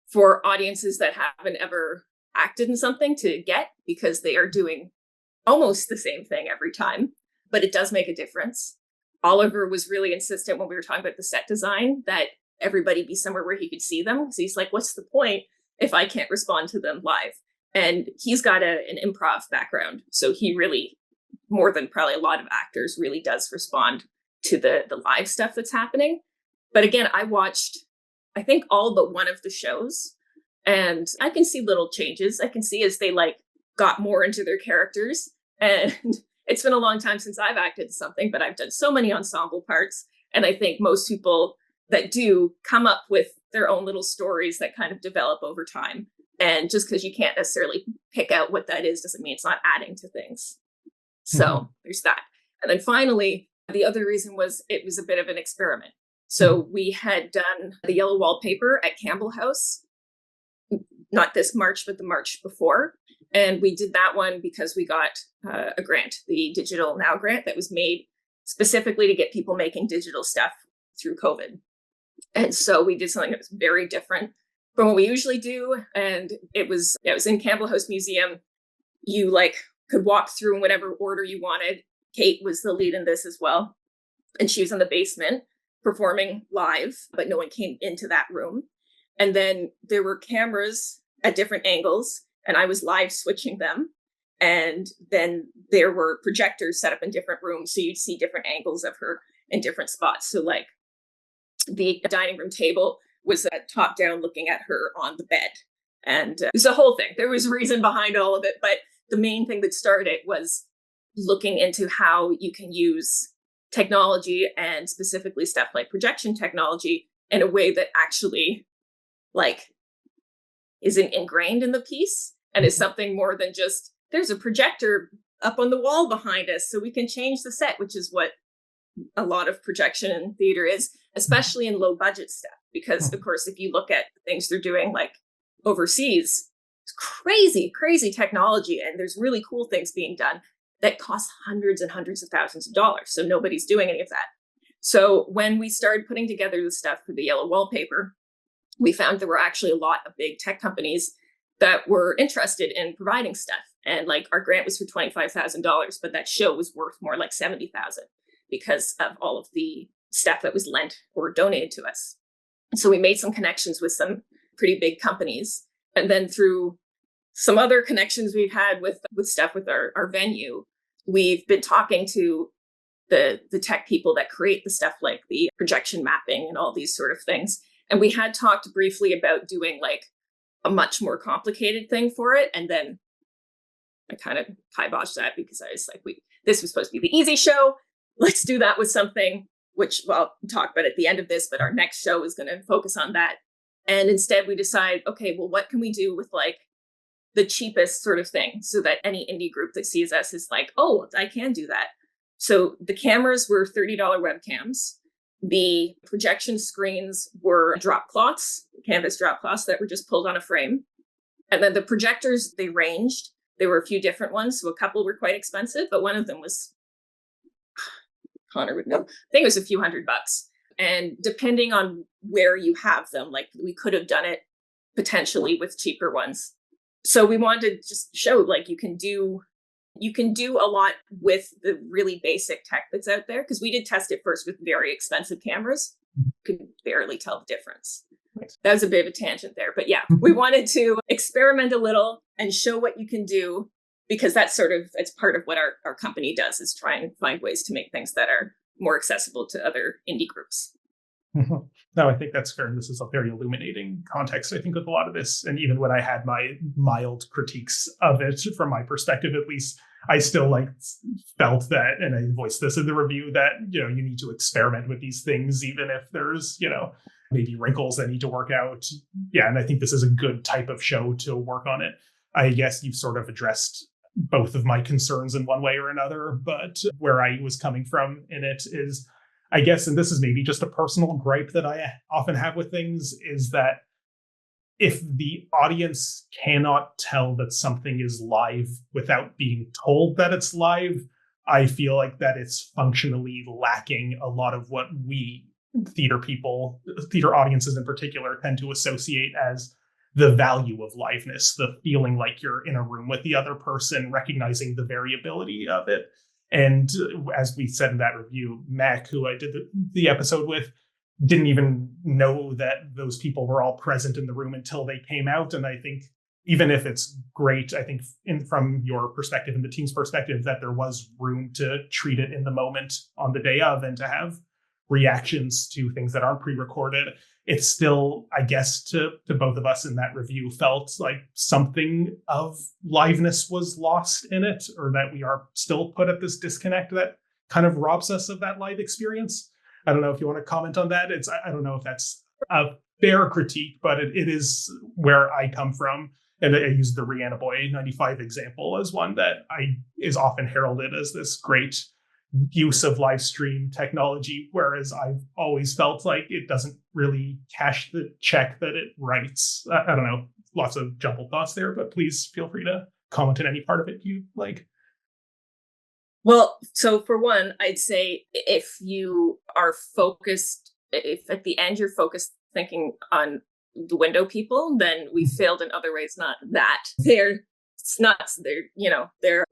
for audiences that haven't ever acted in something to get because they are doing almost the same thing every time, but it does make a difference. Oliver was really insistent when we were talking about the set design that everybody be somewhere where he could see them. Because he's like, what's the point if I can't respond to them live? And he's got an improv background. So he really, more than probably a lot of actors, really does respond to the live stuff that's happening. But again, I watched, I think, all but one of the shows. And I can see little changes. I can see as they like got more into their characters. And it's been a long time since I've acted something, but I've done so many ensemble parts. And I think most people that do come up with their own little stories that kind of develop over time. And just because you can't necessarily pick out what that is doesn't mean it's not adding to things. So there's that. And then finally, the other reason was it was a bit of an experiment. So we had done the yellow wallpaper at Campbell House, not this March, but the March before. And we did that one because we got a grant, the Digital Now grant that was made specifically to get people making digital stuff through COVID. And so we did something that was very different from what we usually do. And it was in Campbell House Museum. You like could walk through in whatever order you wanted. Kate was the lead in this as well. And she was in the basement performing live, but no one came into that room. And then there were cameras at different angles, and I was live switching them. And then there were projectors set up in different rooms, so you'd see different angles of her in different spots. So like the dining room table was top down looking at her on the bed. And it was a whole thing. There was a reason behind all of it, but the main thing that started it was looking into how you can use technology and specifically stuff like projection technology in a way that actually like isn't ingrained in the piece and is something more than just there's a projector up on the wall behind us so we can change the set, which is what a lot of projection in theater is, especially in low budget stuff. Because of course, if you look at things they're doing like overseas, it's crazy technology. And there's really cool things being done that cost hundreds and hundreds of thousands of dollars. So nobody's doing any of that. So when we started putting together the stuff for the yellow wallpaper, we found there were actually a lot of big tech companies that were interested in providing stuff. And like our grant was for $25,000, but that show was worth more like $70,000 because of all of the stuff that was lent or donated to us. And so we made some connections with some pretty big companies. And then through some other connections we've had with stuff with our venue, we've been talking to the tech people that create the stuff like the projection mapping and all these sort of things. And we had talked briefly about doing like a much more complicated thing for it. And then I kind of kiboshed that because I was like, this was supposed to be the easy show. Let's do that with something, which I'll talk about at the end of this, but our next show is going to focus on that. And instead we decide, okay, well, what can we do with like the cheapest sort of thing so that any indie group that sees us is like, oh, I can do that. So the cameras were $30 webcams. The projection screens were drop cloths, canvas drop cloths that were just pulled on a frame. And then the projectors, they ranged. There were a few different ones. So a couple were quite expensive, but one of them was, Connor would know, I think it was a few $100. And depending on where you have them, like we could have done it potentially with cheaper ones. So we wanted to just show like you can do a lot with the really basic tech that's out there, because we did test it first with very expensive cameras. You could barely tell the difference. That was a bit of a tangent there. But yeah, we wanted to experiment a little and show what you can do, because it's part of what our company does, is try and find ways to make things that are more accessible to other indie groups. No, I think that's fair. This is a very illuminating context, I think, with a lot of this. And even when I had my mild critiques of it, from my perspective, at least, I still felt that, and I voiced this in the review, that, you need to experiment with these things, even if there's, maybe wrinkles that need to work out. Yeah. And I think this is a good type of show to work on it. I guess you've sort of addressed both of my concerns in one way or another, but where I was coming from in it is, I guess, and this is maybe just a personal gripe that I often have with things, is that if the audience cannot tell that something is live without being told that it's live, I feel like that it's functionally lacking a lot of what we theater people, theater audiences in particular, tend to associate as the value of liveness, the feeling like you're in a room with the other person, recognizing the variability of it. And as we said in that review, Mac, who I did the episode with, didn't even know that those people were all present in the room until they came out. And I think even if it's great, I think from your perspective and the team's perspective, that there was room to treat it in the moment on the day of and to have reactions to things that aren't pre-recorded. It's still, I guess, to both of us in that review, felt like something of liveness was lost in it, or that we are still put at this disconnect that kind of robs us of that live experience. I don't know if you want to comment on that. I don't know if that's a fair critique, but it is where I come from. And I use the Rihanna Boy 95 example as one that is often heralded as this great use of live stream technology, whereas I've always felt like it doesn't really cash the check that it writes. I don't know, lots of jumbled thoughts there, but please feel free to comment on any part of it you like. Well, so for one, I'd say if you are focused, if at the end you're focused thinking on the window people, then we failed in other ways. Not that they're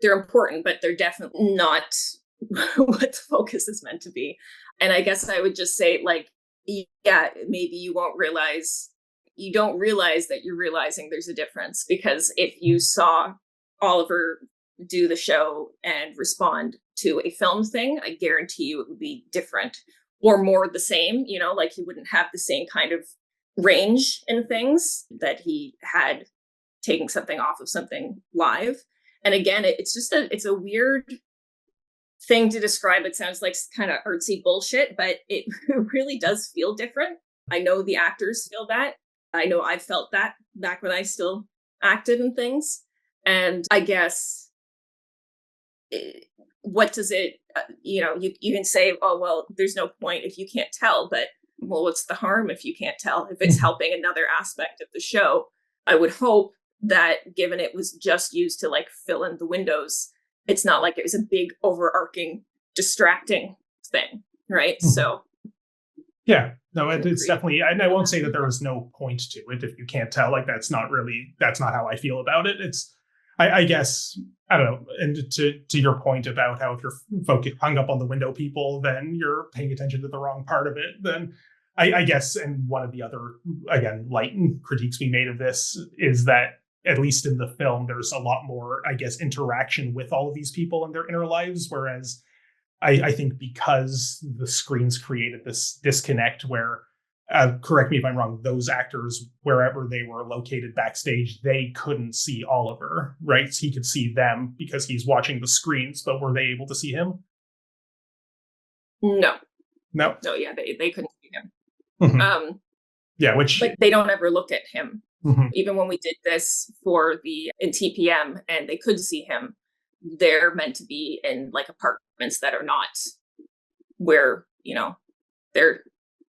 important, but they're definitely not what the focus is meant to be. And I guess I would just say, like, yeah, maybe you don't realize that you're realizing there's a difference, because if you saw Oliver do the show and respond to a film thing, I guarantee you it would be different or more the same, like he wouldn't have the same kind of range in things that he had taking something off of something live. And again, it's a weird thing to describe. It sounds like kind of artsy bullshit, but it really does feel different. I know the actors feel that. I know I felt that back when I still acted in things. And I guess, what does it, you can say, oh, well, there's no point if you can't tell, but well, what's the harm if you can't tell? If it's helping another aspect of the show, I would hope that given it was just used to like fill in the windows, it's not like it was a big overarching distracting thing, right? Mm-hmm. So yeah, no, it's definitely, and I won't say that there was no point to it if you can't tell. Like that's not how I feel about it. It's, I guess, I don't know. And to your point about how if you're hung up on the window people, then you're paying attention to the wrong part of it. Then I guess, and one of the other, again, light critiques we made of this is that at least in the film, there's a lot more, I guess, interaction with all of these people in their inner lives. Whereas I think because the screens created this disconnect where, correct me if I'm wrong, those actors, wherever they were located backstage, they couldn't see Oliver, right? So he could see them because he's watching the screens, but were they able to see him? No, yeah, they couldn't see him. Mm-hmm. But they don't ever look at him. Mm-hmm. Even when we did this in TPM and they could see him, they're meant to be in like apartments that are not where, they're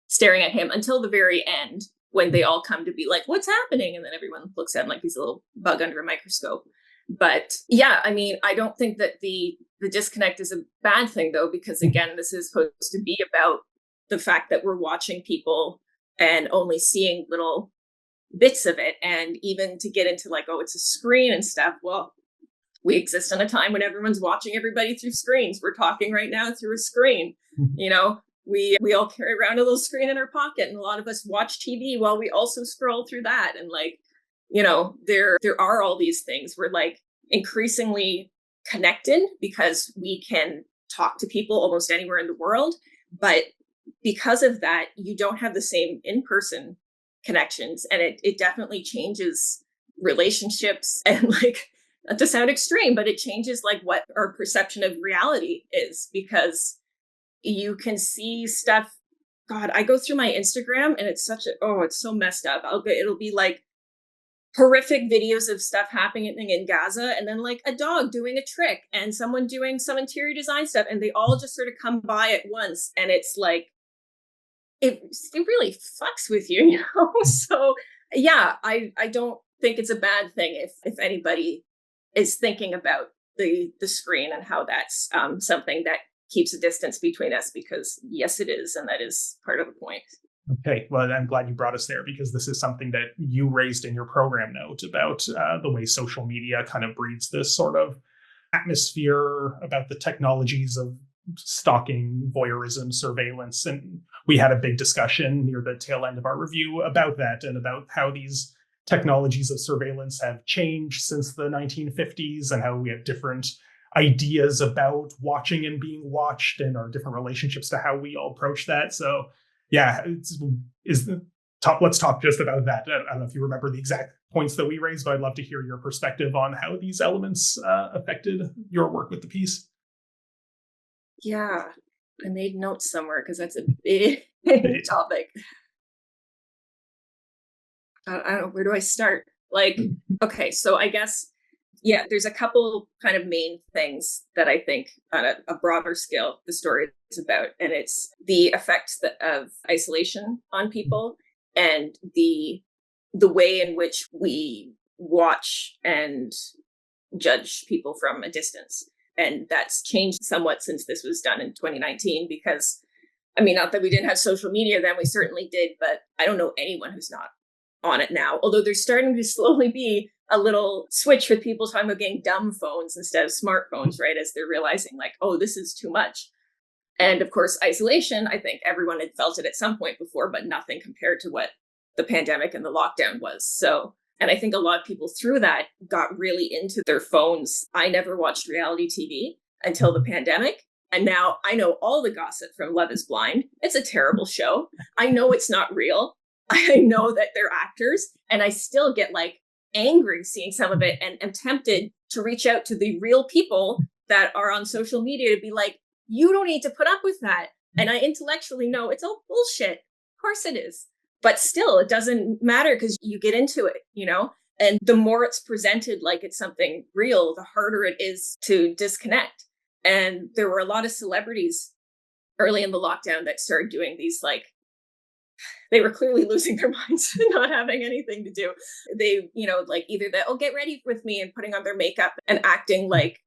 staring at him until the very end when they all come to be like, what's happening? And then everyone looks at him like he's a little bug under a microscope. But yeah, I mean, I don't think that the disconnect is a bad thing though, because again, this is supposed to be about the fact that we're watching people and only seeing little bits of it. And even to get into like, oh, it's a screen and stuff. Well, we exist in a time when everyone's watching everybody through screens. We're talking right now through a screen, We all carry around a little screen in our pocket, and a lot of us watch TV while we also scroll through that. And like, there are all these things. We're like increasingly connected because we can talk to people almost anywhere in the world. But because of that, you don't have the same in-person connections, and it definitely changes relationships. And like, not to sound extreme, but it changes like what our perception of reality is, because you can see stuff. God, I go through my Instagram and it's it's so messed up. It'll be like horrific videos of stuff happening in Gaza, and then like a dog doing a trick and someone doing some interior design stuff, and they all just sort of come by at once, and it's like it really fucks with you, you know. So yeah, I don't think it's a bad thing if anybody is thinking about the screen and how that's something that keeps a distance between us, because yes, it is, and that is part of the point. Okay, well, I'm glad you brought us there, because this is something that you raised in your program note about the way social media kind of breeds this sort of atmosphere about the technologies of stalking, voyeurism, surveillance. And we had a big discussion near the tail end of our review about that, and about how these technologies of surveillance have changed since the 1950s, and how we have different ideas about watching and being watched, and our different relationships to how we all approach that. So yeah, let's talk just about that. I don't know if you remember the exact points that we raised, but I'd love to hear your perspective on how these elements affected your work with the piece. Yeah, I made notes somewhere because that's a big topic. I don't know, where do I start? Like, okay, so I guess, yeah, there's a couple kind of main things that I think on a broader scale the story is about, and it's the effects of isolation on people, and the way in which we watch and judge people from a distance. And that's changed somewhat since this was done in 2019, because, I mean, not that we didn't have social media then, we certainly did, but I don't know anyone who's not on it now. Although there's starting to slowly be a little switch with people talking about getting dumb phones instead of smartphones, right? As they're realizing like, oh, this is too much. And of course, isolation, I think everyone had felt it at some point before, but nothing compared to what the pandemic and the lockdown was. So, and I think a lot of people through that got really into their phones. I never watched reality TV until the pandemic. And now I know all the gossip from Love is Blind. It's a terrible show. I know it's not real. I know that they're actors, and I still get like angry seeing some of it, and am tempted to reach out to the real people that are on social media to be like, you don't need to put up with that. And I intellectually know it's all bullshit. Of course it is. But still, it doesn't matter because you get into it, you know? And the more it's presented like it's something real, the harder it is to disconnect. And there were a lot of celebrities early in the lockdown that started doing these, like, they were clearly losing their minds, not having anything to do. They, you know, like either that, oh, get ready with me, and putting on their makeup and acting like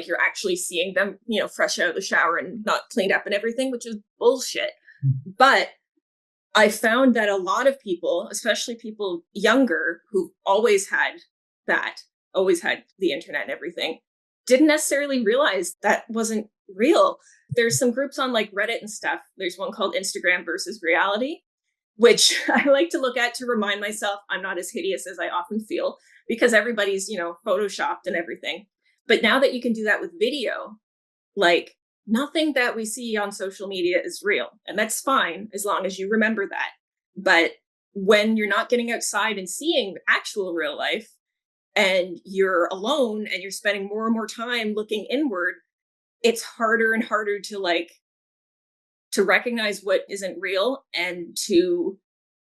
you're actually seeing them, you know, fresh out of the shower and not cleaned up and everything, which is bullshit. But I found that a lot of people, especially people younger who always had the internet and everything, didn't necessarily realize that wasn't real. There's some groups on like Reddit and stuff. There's one called Instagram versus Reality, which I like to look at to remind myself I'm not as hideous as I often feel, because everybody's, you know, photoshopped and everything. But now that you can do that with video, like nothing that we see on social media is real. And that's fine as long as you remember that. But when you're not getting outside and seeing actual real life, and you're alone and you're spending more and more time looking inward, it's harder and harder to recognize what isn't real, and to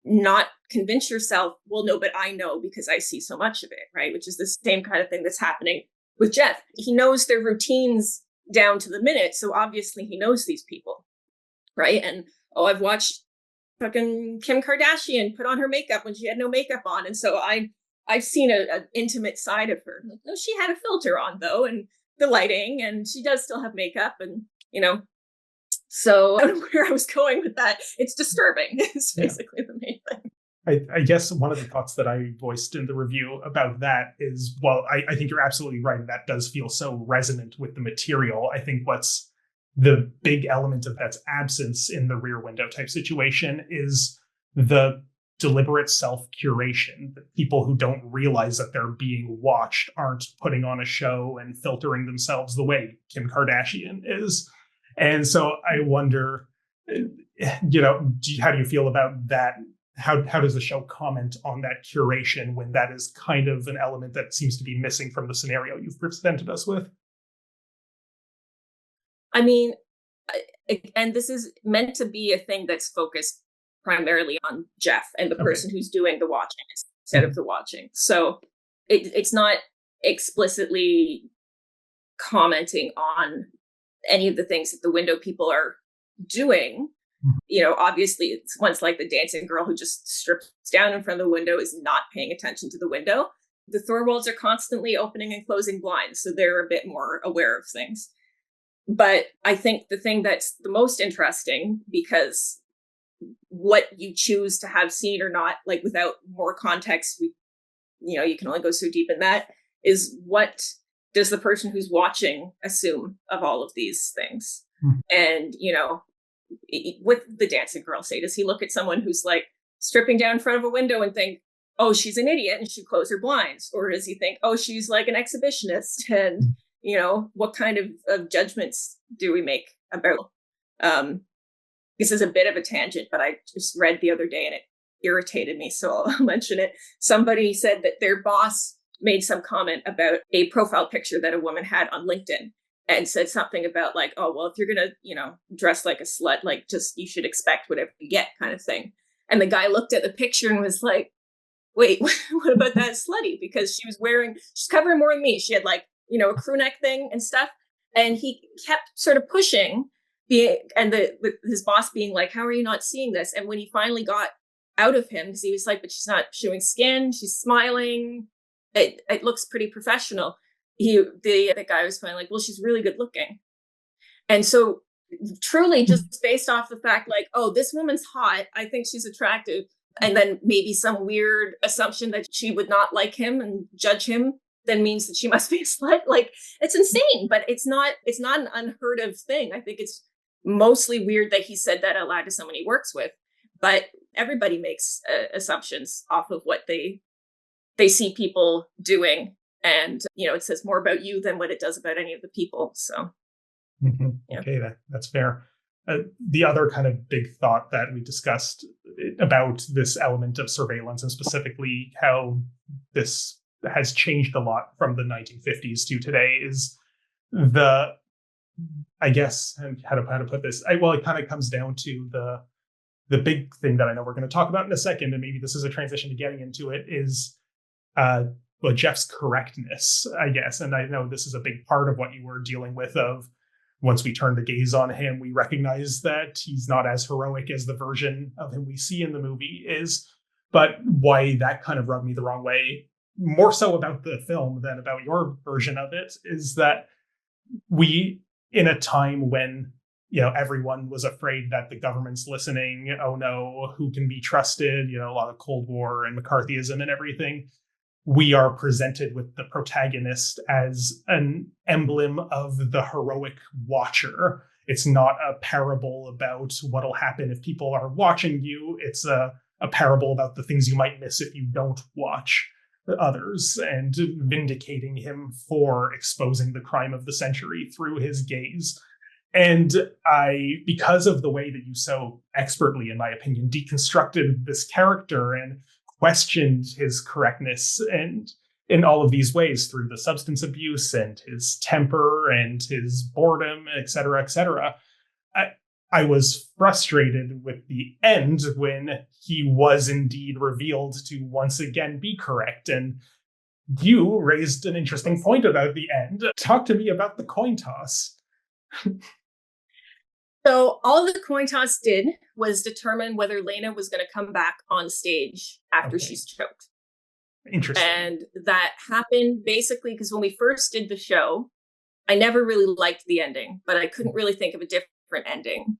not convince yourself, well, no, but I know because I see so much of it, right? Which is the same kind of thing that's happening with Jeff. He knows their routines down to the minute. So obviously he knows these people, right? And, oh, I've watched fucking Kim Kardashian put on her makeup when she had no makeup on. And so I've seen an intimate side of her. Like, no, she had a filter on though, and the lighting, and she does still have makeup, and, you know. So I don't know where I was going with that. It's disturbing. It's basically the main thing. I guess one of the thoughts that I voiced in the review about that is, well, I think you're absolutely right. That does feel so resonant with the material. I think what's the big element of that's absence in the Rear Window type situation is the deliberate self-curation. The people who don't realize that they're being watched aren't putting on a show and filtering themselves the way Kim Kardashian is. And so I wonder, you know, how do you feel about that? How does the show comment on that curation when that is kind of an element that seems to be missing from the scenario you've presented us with? I mean, and this is meant to be a thing that's focused primarily on Jeff and the person who's doing the watching. instead of the watching. So it's not explicitly commenting on any of the things that the window people are doing. You know, obviously it's ones like the dancing girl who just strips down in front of the window is not paying attention to the window. The Thorwalds are constantly opening and closing blinds, so they're a bit more aware of things. But I think the thing that's the most interesting, because what you choose to have seen or not, like without more context, you can only go so deep in that, is what does the person who's watching assume of all of these things? And, with the dancing girl, say, does he look at someone who's like stripping down in front of a window and think, oh, she's an idiot and should close her blinds? Or does he think, oh, she's like an exhibitionist? And, what kind of judgments do we make about? This is a bit of a tangent, but I just read the other day and it irritated me, so I'll mention it. Somebody said that their boss made some comment about a profile picture that a woman had on LinkedIn, and said something about like, oh, well, if you're going to, dress like a slut, like just, you should expect whatever you get kind of thing. And the guy looked at the picture and was like, wait, what about that slutty? Because she's covering more than me. She had like, a crew neck thing and stuff. And he kept sort of pushing his boss being like, how are you not seeing this? And when he finally got out of him, because he was like, but she's not showing skin, she's smiling, it looks pretty professional. The guy was finally like, well, she's really good looking. And so truly just based off the fact like, oh, this woman's hot, I think she's attractive. And then maybe some weird assumption that she would not like him and judge him then means that she must be a slut. Like, it's insane, but it's not an unheard of thing. I think it's mostly weird that he said that out loud to someone he works with, but everybody makes assumptions off of what they see people doing. And, it says more about you than what it does about any of the people. So, yeah. Okay, that's fair. The other kind of big thought that we discussed about this element of surveillance, and specifically how this has changed a lot from the 1950s to today, is I guess, how to put this? It kind of comes down to the big thing that I know we're going to talk about in a second, and maybe this is a transition to getting into it, is Jeff's correctness, I guess. And I know this is a big part of what you were dealing with, of once we turn the gaze on him, we recognize that he's not as heroic as the version of him we see in the movie is. But why that kind of rubbed me the wrong way, more so about the film than about your version of it, is that we, in a time when, everyone was afraid that the government's listening, oh no, who can be trusted, a lot of Cold War and McCarthyism and everything, we are presented with the protagonist as an emblem of the heroic watcher. It's not a parable about what'll happen if people are watching you. It's a parable about the things you might miss if you don't watch others, and vindicating him for exposing the crime of the century through his gaze. And because of the way that you so expertly, in my opinion, deconstructed this character and questioned his correctness and in all of these ways through the substance abuse and his temper and his boredom, et cetera, I was frustrated with the end when he was indeed revealed to once again be correct. And you raised an interesting point about the end. Talk to me about the coin toss. So all the coin toss did was determine whether Lena was going to come back on stage after she's choked. Interesting. And that happened basically because when we first did the show, I never really liked the ending, but I couldn't really think of a different ending.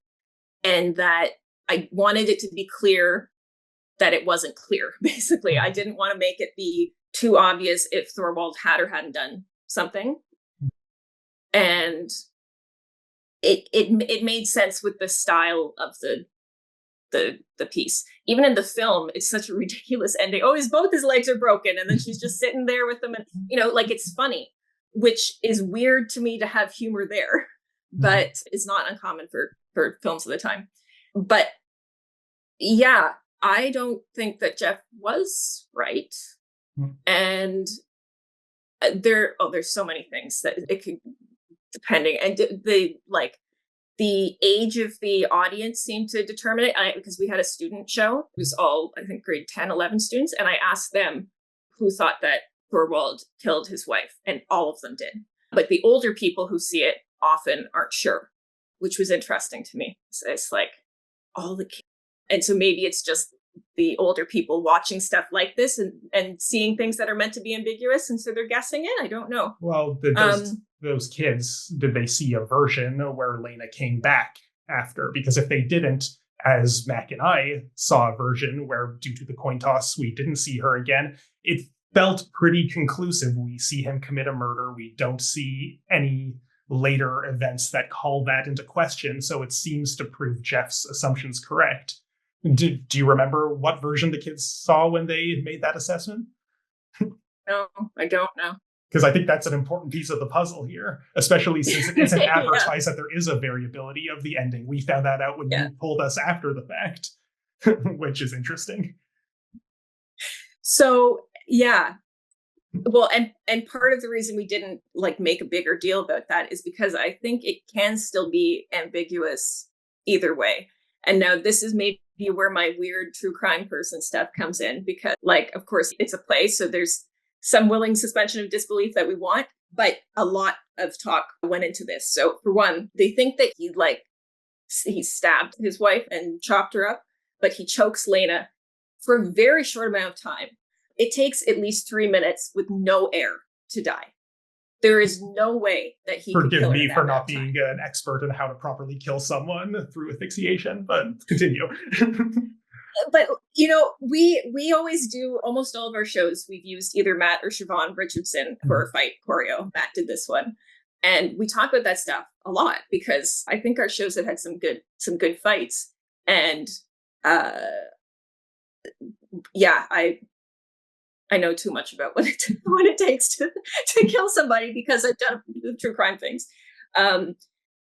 And that I wanted it to be clear that it wasn't clear, basically. I didn't want to make it be too obvious if Thorwald had or hadn't done something. And it made sense with the style of the piece. Even in the film, it's such a ridiculous ending. Oh, both his legs are broken, and then she's just sitting there with them, and like, it's funny, which is weird to me to have humor there, but it's not uncommon for films of the time. But yeah, I don't think that Jeff was right. And there's so many things that it could, depending, and the age of the audience seemed to determine it, because we had a student show. It was all, I think, grade 10, 11 students. And I asked them who thought that Thorwald killed his wife, and all of them did. But the older people who see it often aren't sure, which was interesting to me. So it's like all the kids. And so maybe it's just the older people watching stuff like this and seeing things that are meant to be ambiguous. And so they're guessing it. I don't know. Well, those kids, did they see a version where Lena came back after? Because if they didn't, as Mac and I saw a version where, due to the coin toss, we didn't see her again, it felt pretty conclusive. We see him commit a murder. We don't see any later events that call that into question. So it seems to prove Jeff's assumptions correct. Do you remember what version the kids saw when they made that assessment? No, I don't know. Because I think that's an important piece of the puzzle here, especially since it isn't advertised that there is a variability of the ending. We found that out when you told us after the fact, which is interesting. So, yeah. Well, and part of the reason we didn't make a bigger deal about that is because I think it can still be ambiguous either way. And now this is maybe where my weird true crime person stuff comes in, because of course it's a play, so there's some willing suspension of disbelief that we want, but a lot of talk went into this. So for one, they think that he stabbed his wife and chopped her up, but he chokes Lena for a very short amount of time. It takes at least 3 minutes with no air to die. There is no way that he could kill her. Forgive me for not being an expert in how to properly kill someone through asphyxiation, but continue. But, we always do, almost all of our shows, we've used either Matt or Siobhan Richardson for a fight choreo. Matt did this one. And we talk about that stuff a lot because I think our shows have had some good fights. And I know too much about what it takes to kill somebody because I've done true crime things.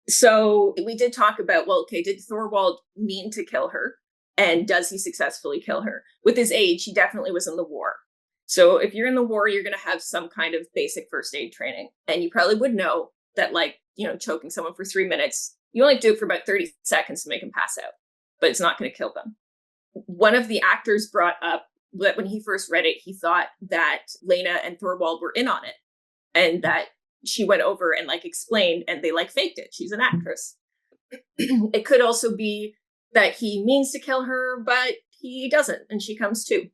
So we did talk about, did Thorwald mean to kill her? And does he successfully kill her? With his age, he definitely was in the war. So if you're in the war, you're going to have some kind of basic first aid training. And you probably would know that, choking someone for 3 minutes, you only do it for about 30 seconds to make them pass out, but it's not going to kill them. One of the actors brought up that when he first read it, he thought that Lena and Thorwald were in on it and that she went over and explained and they faked it. She's an actress. It could also be that he means to kill her, but he doesn't, and she comes too.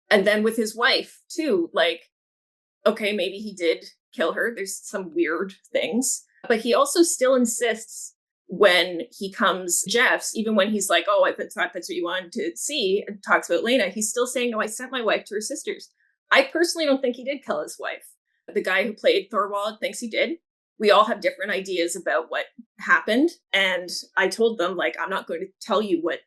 And then with his wife too, okay, maybe he did kill her. There's some weird things, but he also still insists when he comes Jeff's, even when he's like, oh, I thought that's what you wanted to see, and talks about Lena, he's still saying, no, I sent my wife to her sisters. I personally don't think he did kill his wife. The guy who played Thorwald thinks he did. We all have different ideas about what happened. And I told them, I'm not going to tell you what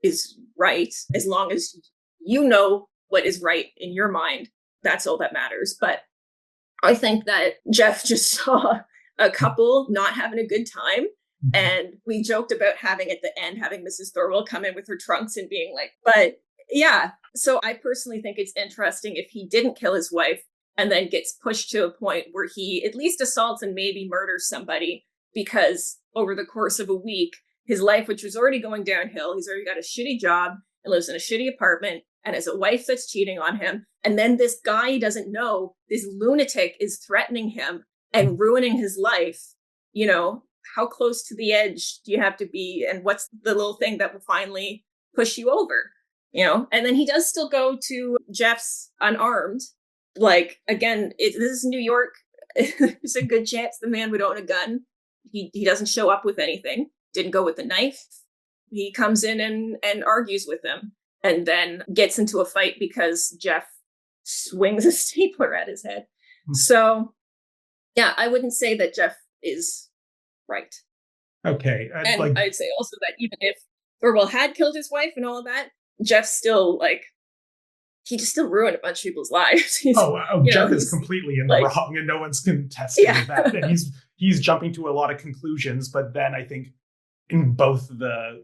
is right, as long as you know what is right in your mind. That's all that matters. But I think that Jeff just saw a couple not having a good time. And we joked about having Mrs. Thorwald come in with her trunks and being but yeah. So I personally think it's interesting if he didn't kill his wife and then gets pushed to a point where he at least assaults and maybe murders somebody, because over the course of a week, his life, which was already going downhill, he's already got a shitty job and lives in a shitty apartment and has a wife that's cheating on him. And then this guy he doesn't know, this lunatic, is threatening him and ruining his life. How close to the edge do you have to be? And what's the little thing that will finally push you over? And then he does still go to Jeff's unarmed. Again, this is New York. There's a good chance the man would own a gun. He doesn't show up with anything. Didn't go with a knife. He comes in and argues with him and then gets into a fight because Jeff swings a stapler at his head. So, yeah, I wouldn't say that Jeff is right. Okay. And I'd say also that even if Thorwald had killed his wife and all of that, Jeff still he just still ruined a bunch of people's lives. Jeff is completely in the wrong, and no one's contesting that. And he's jumping to a lot of conclusions, but then I think in both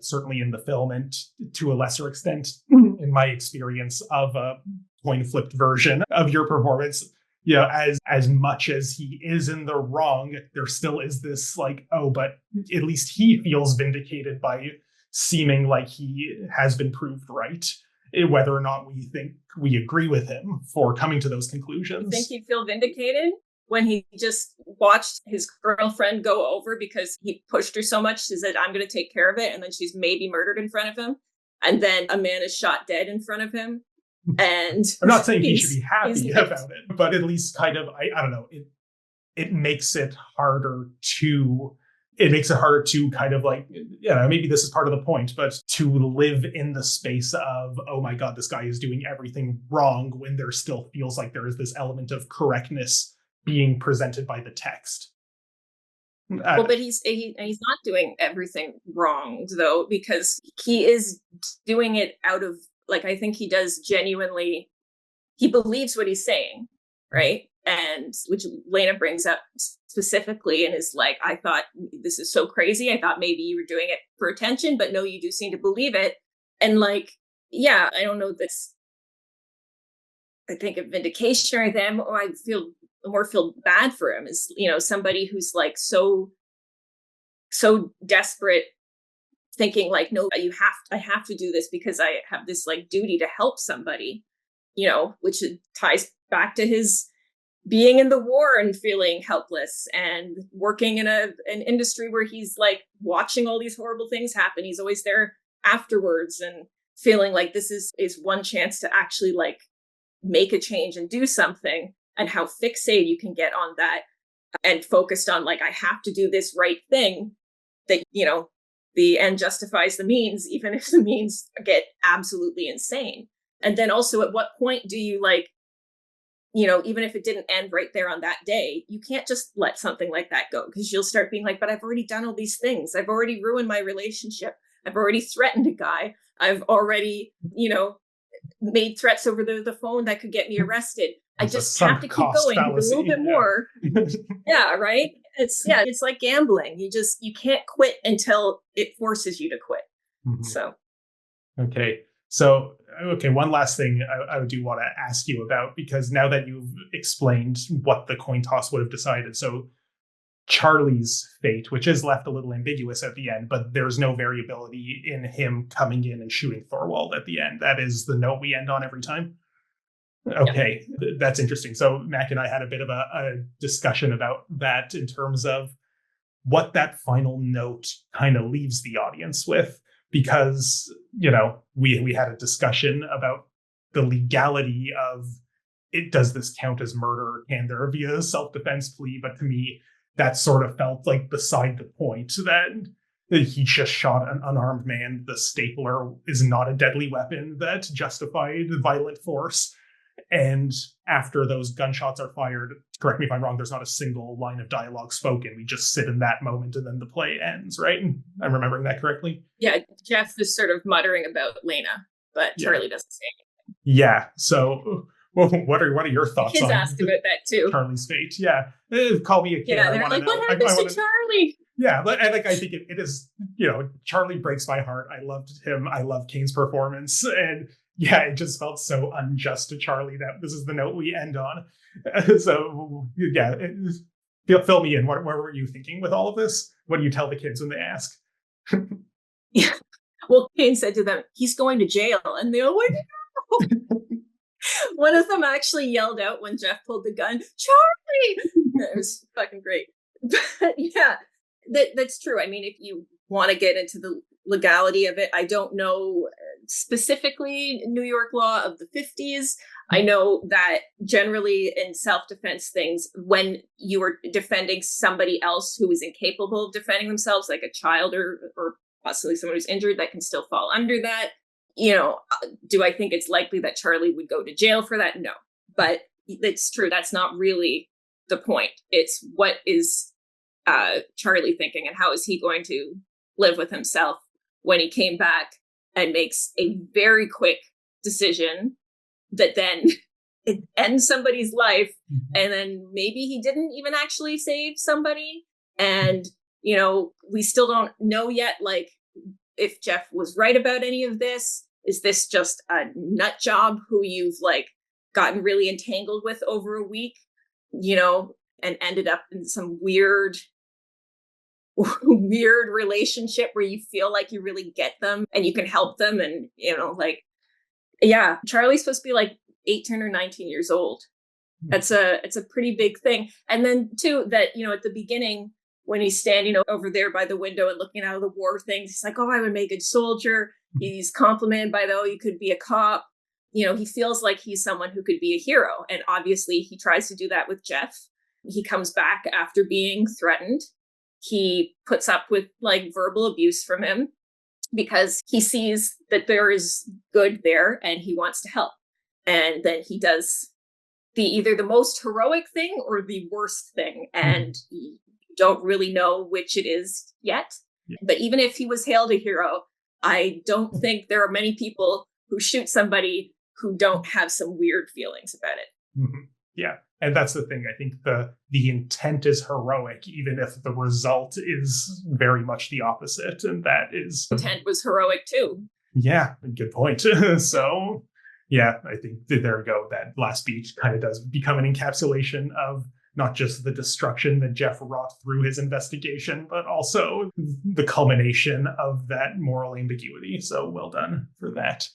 certainly in the film and to a lesser extent in my experience of a coin flipped version of your performance, as much as he is in the wrong, there still is this like, oh, but at least he feels vindicated by seeming like he has been proved right, whether or not we think we agree with him for coming to those conclusions. You think he'd feel vindicated when he just watched his girlfriend go over because he pushed her so much? She said, I'm going to take care of it. And then she's maybe murdered in front of him. And then a man is shot dead in front of him. And I'm not saying he should be happy about it, but at least kind of, I don't know, it makes it harder to kind of like, maybe this is part of the point, but to live in the space of, oh my God, this guy is doing everything wrong, when there still feels like there is this element of correctness being presented by the text. Well, but he's not doing everything wrong, though, because he is doing it out of, like, I think he does genuinely, he believes what he's saying, right? And which Lena brings up specifically and is like, I thought this is so crazy. I thought maybe you were doing it for attention, but no, you do seem to believe it. And like, yeah, I don't know this. I think of vindication or them, or I feel bad for him is, somebody who's like so desperate, thinking like, no, I have to do this because I have this like duty to help somebody, which ties back to his being in the war and feeling helpless and working in an industry where he's like watching all these horrible things happen. He's always there afterwards and feeling like this is one chance to actually like make a change and do something, and how fixated you can get on that and focused on like, I have to do this right thing, that, the end justifies the means, even if the means get absolutely insane. And then also, at what point do you like, even if it didn't end right there on that day, you can't just let something like that go, because you'll start being like, but I've already done all these things. I've already ruined my relationship. I've already threatened a guy. I've already, made threats over the phone that could get me arrested. I just have to keep going a little bit more. Yeah, right. It's like gambling. You can't quit until it forces you to quit. Mm-hmm. So, one last thing I do want to ask you about, because now that you've explained what the coin toss would have decided, so Charlie's fate, which is left a little ambiguous at the end, but there's no variability in him coming in and shooting Thorwald at the end. That is the note we end on every time. Okay, yeah. That's interesting. So Mac and I had a bit of a discussion about that in terms of what that final note kind of leaves the audience with, because, we had a discussion about the legality of it. Does this count as murder? Can there be a self-defense plea? But to me, that sort of felt like beside the point, that he just shot an unarmed man. The stapler is not a deadly weapon that justified violent force. And after those gunshots are fired, correct me if I'm wrong, there's not a single line of dialogue spoken. We just sit in that moment and then the play ends, right? I'm remembering that correctly? Yeah, Jeff is sort of muttering about Lena, but Charlie doesn't say anything. Yeah, so what are your thoughts Kids on asked about that too. Charlie's fate? Yeah, call me a kid. Yeah, they're like, what happens to Charlie? Yeah, but I think it is, Charlie breaks my heart. I loved him. I love Kane's performance. And yeah, it just felt so unjust to Charlie that this is the note we end on. So yeah, fill me in. What were you thinking with all of this? What do you tell the kids when they ask? Yeah. Well, Kane said to them, he's going to jail. And they all went, no. One of them actually yelled out when Jeff pulled the gun, Charlie! It was fucking great. But yeah, that's true. I mean, if you want to get into the legality of it, I don't know specifically New York law of the 50s. I know that generally in self-defense things, when you are defending somebody else who is incapable of defending themselves, like a child or possibly someone who's injured, that can still fall under that. Do I think it's likely that Charlie would go to jail for that? No, but it's true. That's not really the point. It's what is Charlie thinking, and how is he going to live with himself when he came back and makes a very quick decision that then it ends somebody's life. Mm-hmm. And then maybe he didn't even actually save somebody. And, we still don't know yet, like, if Jeff was right about any of this. Is this just a nut job who you've like gotten really entangled with over a week? and ended up in some weird weird relationship where you feel like you really get them and you can help them. And, yeah, Charlie's supposed to be like 18 or 19 years old. It's a pretty big thing. And then too, that, at the beginning, when he's standing over there by the window and looking out of the war things, he's like, oh, I would make a good soldier. He's complimented by, you could be a cop. He feels like he's someone who could be a hero. And obviously he tries to do that with Jeff. He comes back after being threatened. He puts up with like verbal abuse from him because he sees that there is good there and he wants to help. And then he does either the most heroic thing or the worst thing. And you don't really know which it is yet. Yeah. But even if he was hailed a hero, I don't think there are many people who shoot somebody who don't have some weird feelings about it. Mm-hmm. Yeah. And that's the thing. I think the intent is heroic, even if the result is very much the opposite. And that is... Intent was heroic too. Yeah, good point. So, yeah, I think there we go. That last speech kind of does become an encapsulation of not just the destruction that Jeff wrought through his investigation, but also the culmination of that moral ambiguity. So well done for that.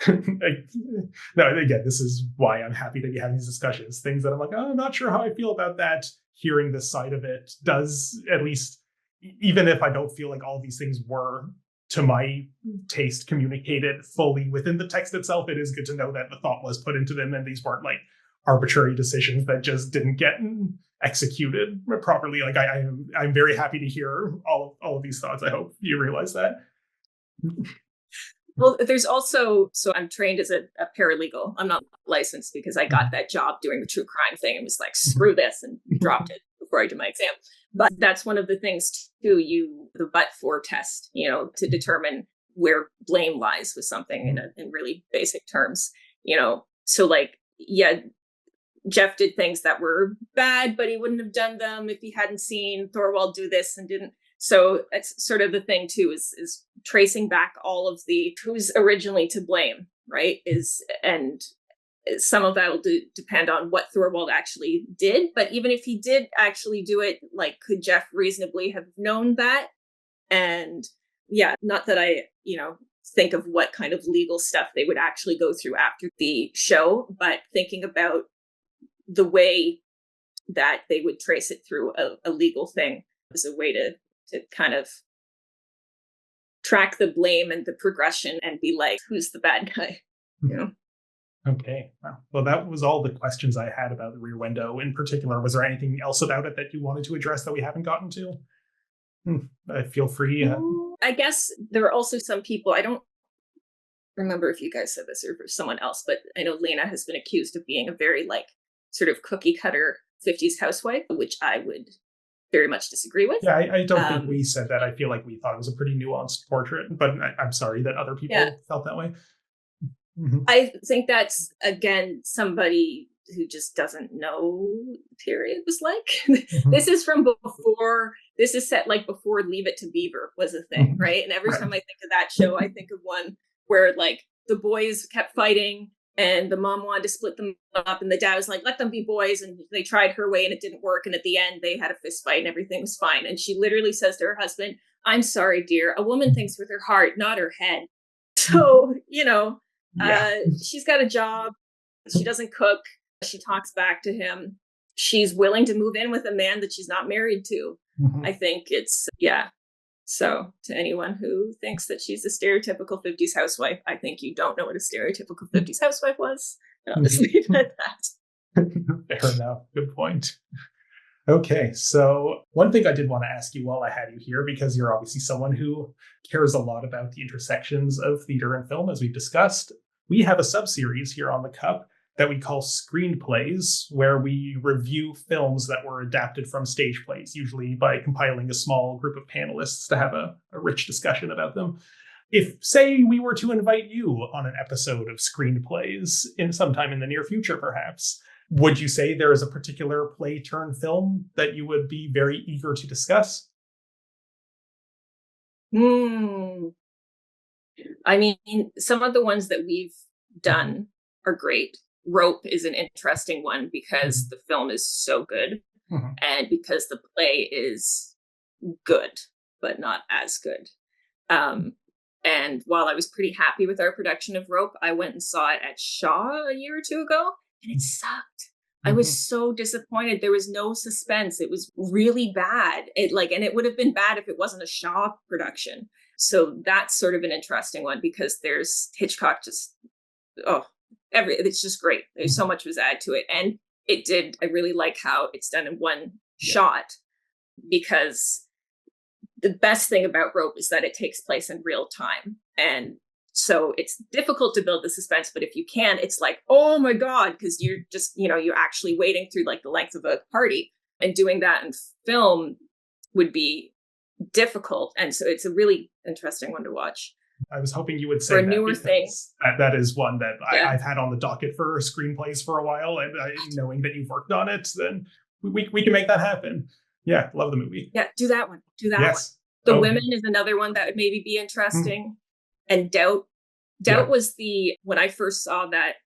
No, again, this is why I'm happy to be having these discussions. Things that I'm like, oh, I'm not sure how I feel about that. Hearing this side of it does, at least, even if I don't feel like all these things were, to my taste, communicated fully within the text itself, it is good to know that the thought was put into them and these weren't like arbitrary decisions that just didn't get executed properly. Like I'm very happy to hear all of these thoughts. I hope you realize that. Well, there's also, so I'm trained as a paralegal. I'm not licensed because I got that job doing the true crime thing and was like, screw this, and dropped it before I did my exam. But that's one of the things too, the but-for test, to determine where blame lies with something in really basic terms, So like, yeah, Jeff did things that were bad, but he wouldn't have done them if he hadn't seen Thorwald do this and didn't. So that's sort of the thing too, is tracing back all of the who's originally to blame, right? And some of that will depend on what Thorwald actually did. But even if he did actually do it, like, could Jeff reasonably have known that? And yeah, not that I, think of what kind of legal stuff they would actually go through after the show, but thinking about the way that they would trace it through a legal thing is a way to kind of track the blame and the progression and be like, who's the bad guy? Okay. Well, that was all the questions I had about the Rear Window in particular. Was there anything else about it that you wanted to address that we haven't gotten to? Feel free. I guess there are also some people, I don't remember if you guys said this or someone else, but I know Lena has been accused of being a very like sort of cookie cutter 50s housewife, which I would very much disagree with. Yeah, I don't think we said that. I feel like we thought it was a pretty nuanced portrait, but I'm sorry that other people felt that way. Mm-hmm. I think that's, again, somebody who just doesn't know the period was like. Mm-hmm. This is from before, this is set like before Leave It to Beaver was a thing, mm-hmm. right? And every time I think of that show, I think of one where like the boys kept fighting and the mom wanted to split them up and the dad was like, let them be boys. And they tried her way and it didn't work. And at the end, they had a fist fight and everything was fine. And she literally says to her husband, I'm sorry, dear. A woman thinks with her heart, not her head. So, she's got a job. She doesn't cook. She talks back to him. She's willing to move in with a man that she's not married to. Mm-hmm. I think it's, So to anyone who thinks that she's a stereotypical 50s housewife, I think you don't know what a stereotypical 50s housewife was. I'll just leave it at that. Fair enough. Good point. Okay, so one thing I did want to ask you while I had you here, because you're obviously someone who cares a lot about the intersections of theater and film, as we've discussed. We have a sub-series here on the Cup that we call Screenplays, where we review films that were adapted from stage plays, usually by compiling a small group of panelists to have a rich discussion about them. If, say, we were to invite you on an episode of Screenplays sometime in the near future, perhaps, would you say there is a particular play turned film that you would be very eager to discuss? I mean, some of the ones that we've done are great. Rope is an interesting one because the film is so good and because the play is good, but not as good. And while I was pretty happy with our production of Rope, I went and saw it at Shaw a year or two ago, and it sucked. I was so disappointed. There was no suspense. It was really bad. And it would have been bad if it wasn't a Shaw production. So that's sort of an interesting one because there's Hitchcock it's just great. There's so much was added to it. And I really like how it's done in one shot, because the best thing about Rope is that it takes place in real time. And so it's difficult to build the suspense, but if you can, it's like, oh my God, because you're just, you're actually waiting through like the length of a party, and doing that in film would be difficult. And so it's a really interesting one to watch. I was hoping you would say for a newer thing. That is one that I've had on the docket for screenplays for a while, and knowing that you've worked on it, then we can make that happen. Yeah, love the movie. Yeah, do that one. One. The Women is another one that would maybe be interesting. And Doubt was when I first saw that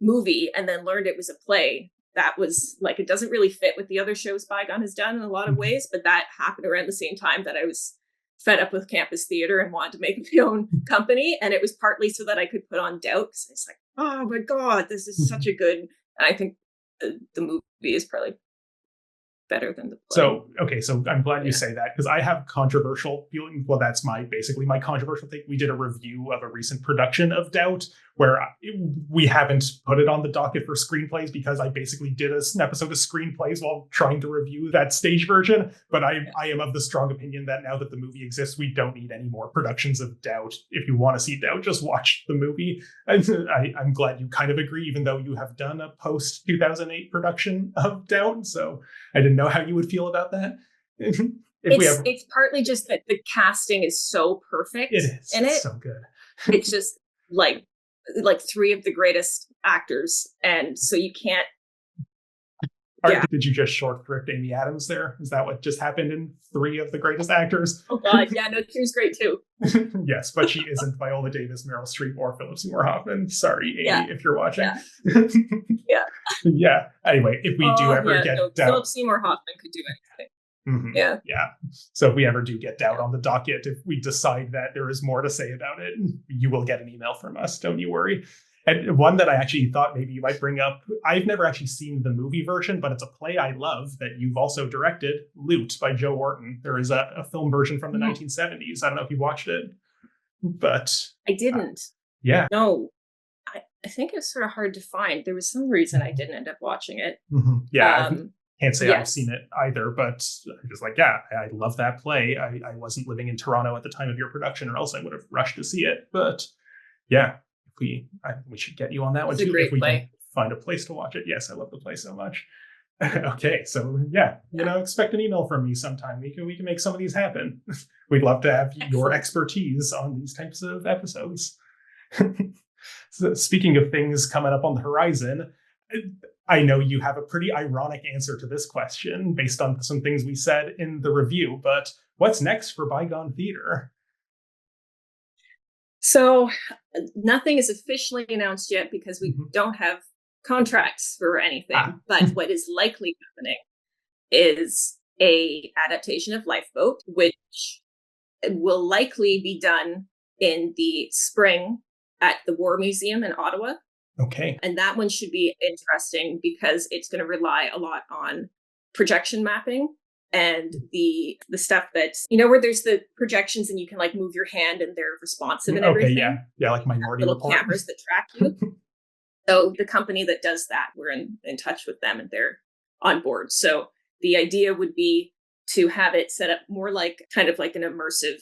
movie and then learned it was a play, that was like, it doesn't really fit with the other shows Bygone has done in a lot of ways, but that happened around the same time that I was fed up with campus theater and wanted to make my own company. And it was partly so that I could put on Doubt, because it's like, oh my God, this is such a good, and I think the movie is probably better than the play. So I'm glad you say that, because I have controversial feeling. Well, that's basically my controversial thing. We did a review of a recent production of Doubt where we haven't put it on the docket for screenplays, because I basically did an episode of screenplays while trying to review that stage version. But I am of the strong opinion that now that the movie exists, we don't need any more productions of Doubt. If you want to see Doubt, just watch the movie. And I'm glad you kind of agree, even though you have done a post 2008 production of Doubt. So I didn't know how you would feel about that. It's partly just that the casting is so perfect. It is. It's so good. It's just like three of the greatest actors, and so you can't. Did you just short thrift Amy Adams there? Is that what just happened in three of the greatest actors? Oh God, yeah, no, she was great too. Yes, but she isn't Viola Davis, Meryl Streep, or Philip Seymour Hoffman. Sorry, Amy, if you're watching. Yeah. Anyway, if we do ever get Doubt, Philip Seymour Hoffman could do anything. Yeah. So if we ever do get Doubt on the docket, if we decide that there is more to say about it, you will get an email from us. Don't you worry. And one that I actually thought maybe you might bring up, I've never actually seen the movie version, but it's a play I love that you've also directed, Loot by Joe Wharton. There is a film version from the 1970s. I don't know if you watched it, but I didn't. No, I think it's sort of hard to find. There was some reason I didn't end up watching it. Can't say I've seen it either, but I'm just like, I love that play. I wasn't living in Toronto at the time of your production, or else I would have rushed to see it. But we should get you on that one too, if we can find a place to watch it. Yes, I love the play so much. Okay, so expect an email from me sometime. We can make some of these happen. We'd love to have your expertise on these types of episodes. So speaking of things coming up on the horizon, I know you have a pretty ironic answer to this question based on some things we said in the review, but what's next for Bygone Theatre? So nothing is officially announced yet because we don't have contracts for anything. But what is likely happening is a adaptation of Lifeboat, which will likely be done in the spring at the War Museum in Ottawa. Okay. And that one should be interesting because it's going to rely a lot on projection mapping and the stuff that's, where there's the projections and you can like move your hand and they're responsive and everything. Okay, yeah, like Minority little Report. Cameras that track you. So the company that does that, we're in touch with them and they're on board. So the idea would be to have it set up more like kind of like an immersive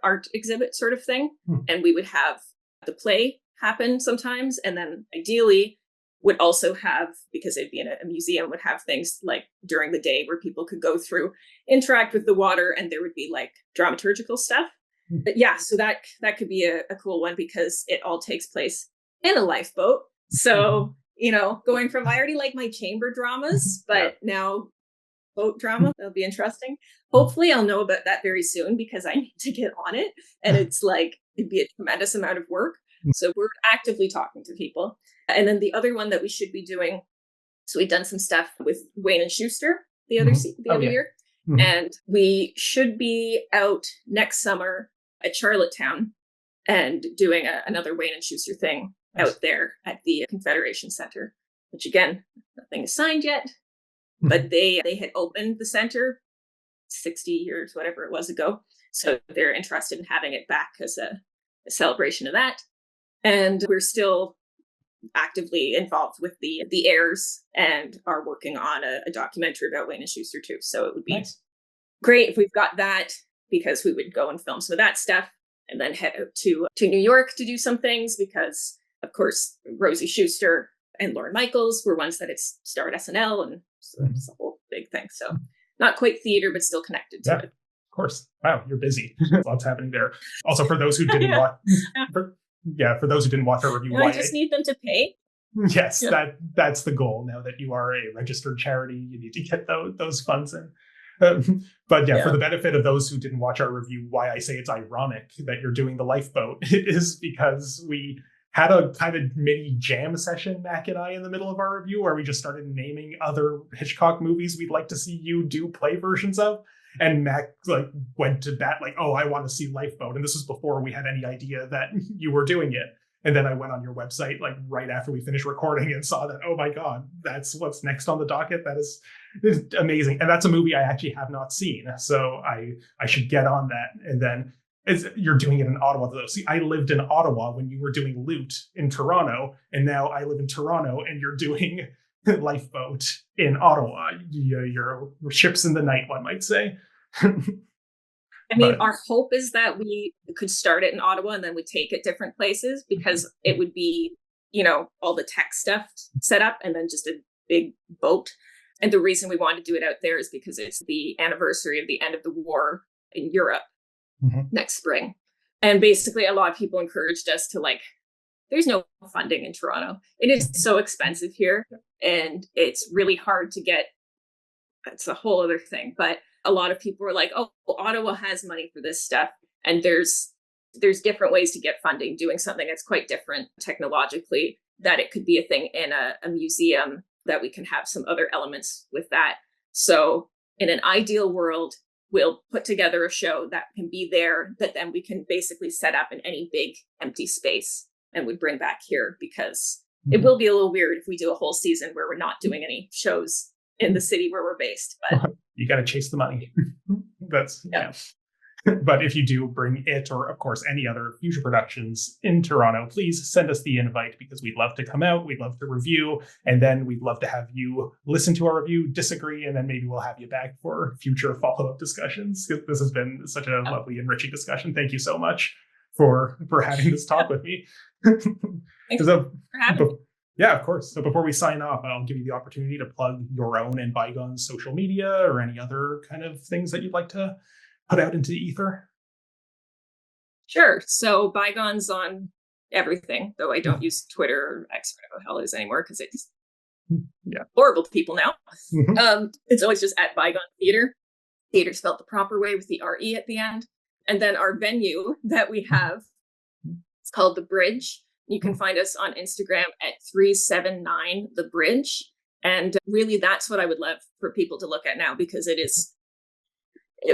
art exhibit sort of thing. And we would have the play happen sometimes, and then ideally would also have, because it'd be in a museum, would have things like during the day where people could go through, interact with the water, and there would be like dramaturgical stuff. But so that could be a cool one because it all takes place in a lifeboat. So going from, I already like my chamber dramas, but now boat drama, that'll be interesting. Hopefully I'll know about that very soon because I need to get on it, and it's like it'd be a tremendous amount of work. So we're actively talking to people. And then the other one that we should be doing, so we've done some stuff with Wayne and Schuster the other year. Mm-hmm. And we should be out next summer at Charlottetown and doing another Wayne and Schuster thing out there at the Confederation Center, which again, nothing is signed yet, but they had opened the center 60 years, whatever it was ago. So they're interested in having it back as a celebration of that. And we're still actively involved with the heirs and are working on a documentary about Wayne and Schuster too. So it would be great if we've got that, because we would go and film some of that stuff and then head out to New York to do some things, because of course Rosie Schuster and Lorne Michaels were ones that had starred SNL, and so it's a whole big thing. So not quite theater, but still connected to it. Of course. Wow, you're busy. Lots happening there. Also, for those who didn't watch, for those who didn't watch our review, I just need them to pay. Yes, that's the goal. Now that you are a registered charity, you need to get those funds in. But for the benefit of those who didn't watch our review, why I say it's ironic that you're doing the Lifeboat is because we had a kind of mini jam session, Mac and I, in the middle of our review, where we just started naming other Hitchcock movies we'd like to see you do play versions of. And Mac went to bat oh, I want to see Lifeboat. And this was before we had any idea that you were doing it. And then I went on your website right after we finished recording and saw that, oh my God, that's what's next on the docket. That is amazing. And that's a movie I actually have not seen. So I should get on that. And then you're doing it in Ottawa, though. See, I lived in Ottawa when you were doing Loot in Toronto, and now I live in Toronto and you're doing Lifeboat in Ottawa. Your ships in the night, one might say. I mean, our hope is that we could start it in Ottawa and then we take it different places, because it would be, all the tech stuff set up and then just a big boat. And the reason we want to do it out there is because it's the anniversary of the end of the war in Europe next spring. And basically a lot of people encouraged us to there's no funding in Toronto. It is so expensive here and it's really hard to get. It's a whole other thing. But a lot of people were like, oh, Ottawa has money for this stuff. And there's different ways to get funding, doing something that's quite different technologically, that it could be a thing in a museum, that we can have some other elements with that. So in an ideal world, we'll put together a show that can be there, that then we can basically set up in any big empty space and would bring back here, because it will be a little weird if we do a whole season where we're not doing any shows in the city where we're based. But you got to chase the money. That's But if you do bring it, or of course any other future productions in Toronto, please send us the invite, because we'd love to come out. We'd love to review, and then we'd love to have you listen to our review, disagree, and then maybe we'll have you back for future follow-up discussions. This has been such a lovely, enriching discussion. Thank you so much for having this talk with me. Thanks for having me. Yeah, of course. So before we sign off, I'll give you the opportunity to plug your own and Bygone's social media, or any other kind of things that you'd like to put out into the ether. Sure. So Bygone's on everything, though I don't use Twitter or X, whatever the hell it is anymore, because it's horrible to people now. It's always just at Bygone Theatre. Theatre spelled the proper way with the RE at the end. And then our venue that we have, it's called The Bridge. You can find us on Instagram at 379 The Bridge. And really, that's what I would love for people to look at now, because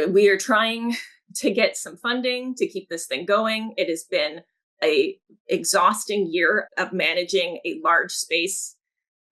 we are trying to get some funding to keep this thing going. It has been a exhausting year of managing a large space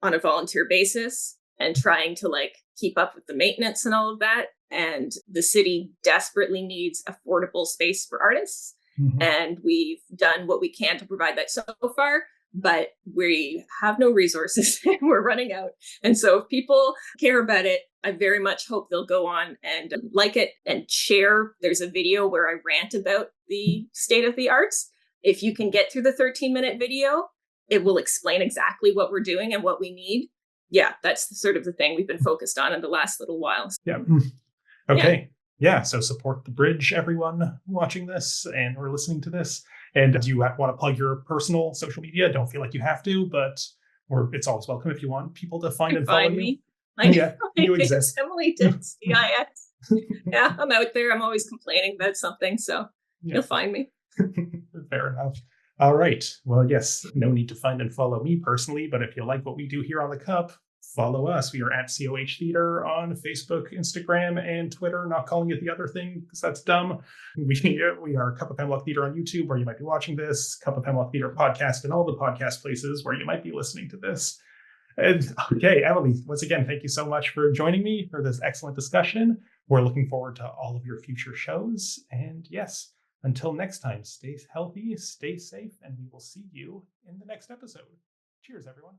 on a volunteer basis and trying to keep up with the maintenance and all of that. And the city desperately needs affordable space for artists. And we've done what we can to provide that so far, but we have no resources and we're running out. And so if people care about it, I very much hope they'll go on and like it and share. There's a video where I rant about the state of the arts. If you can get through the 13-minute video, it will explain exactly what we're doing and what we need. Yeah, that's sort of the thing we've been focused on in the last little while. Yeah. Okay. Yeah, so support The Bridge, everyone watching this and or listening to this. And do you want to plug your personal social media? Don't feel like you have to, but it's always welcome if you want people to find and follow me. You exist. Emily Dix, DIX. Yeah, I'm out there. I'm always complaining about something, so you'll find me. Fair enough. All right. Well, yes, no need to find and follow me personally, but if you like what we do here on the Cup, follow us. We are at CoH Theater on Facebook, Instagram, and Twitter. Not calling it the other thing because that's dumb. We are Cup of Hemlock Theater on YouTube, where you might be watching this, Cup of Hemlock Theater podcast, and all the podcast places where you might be listening to this. And okay, Emily, once again, thank you so much for joining me for this excellent discussion. We're looking forward to all of your future shows. And yes, until next time, stay healthy, stay safe, and we will see you in the next episode. Cheers, everyone.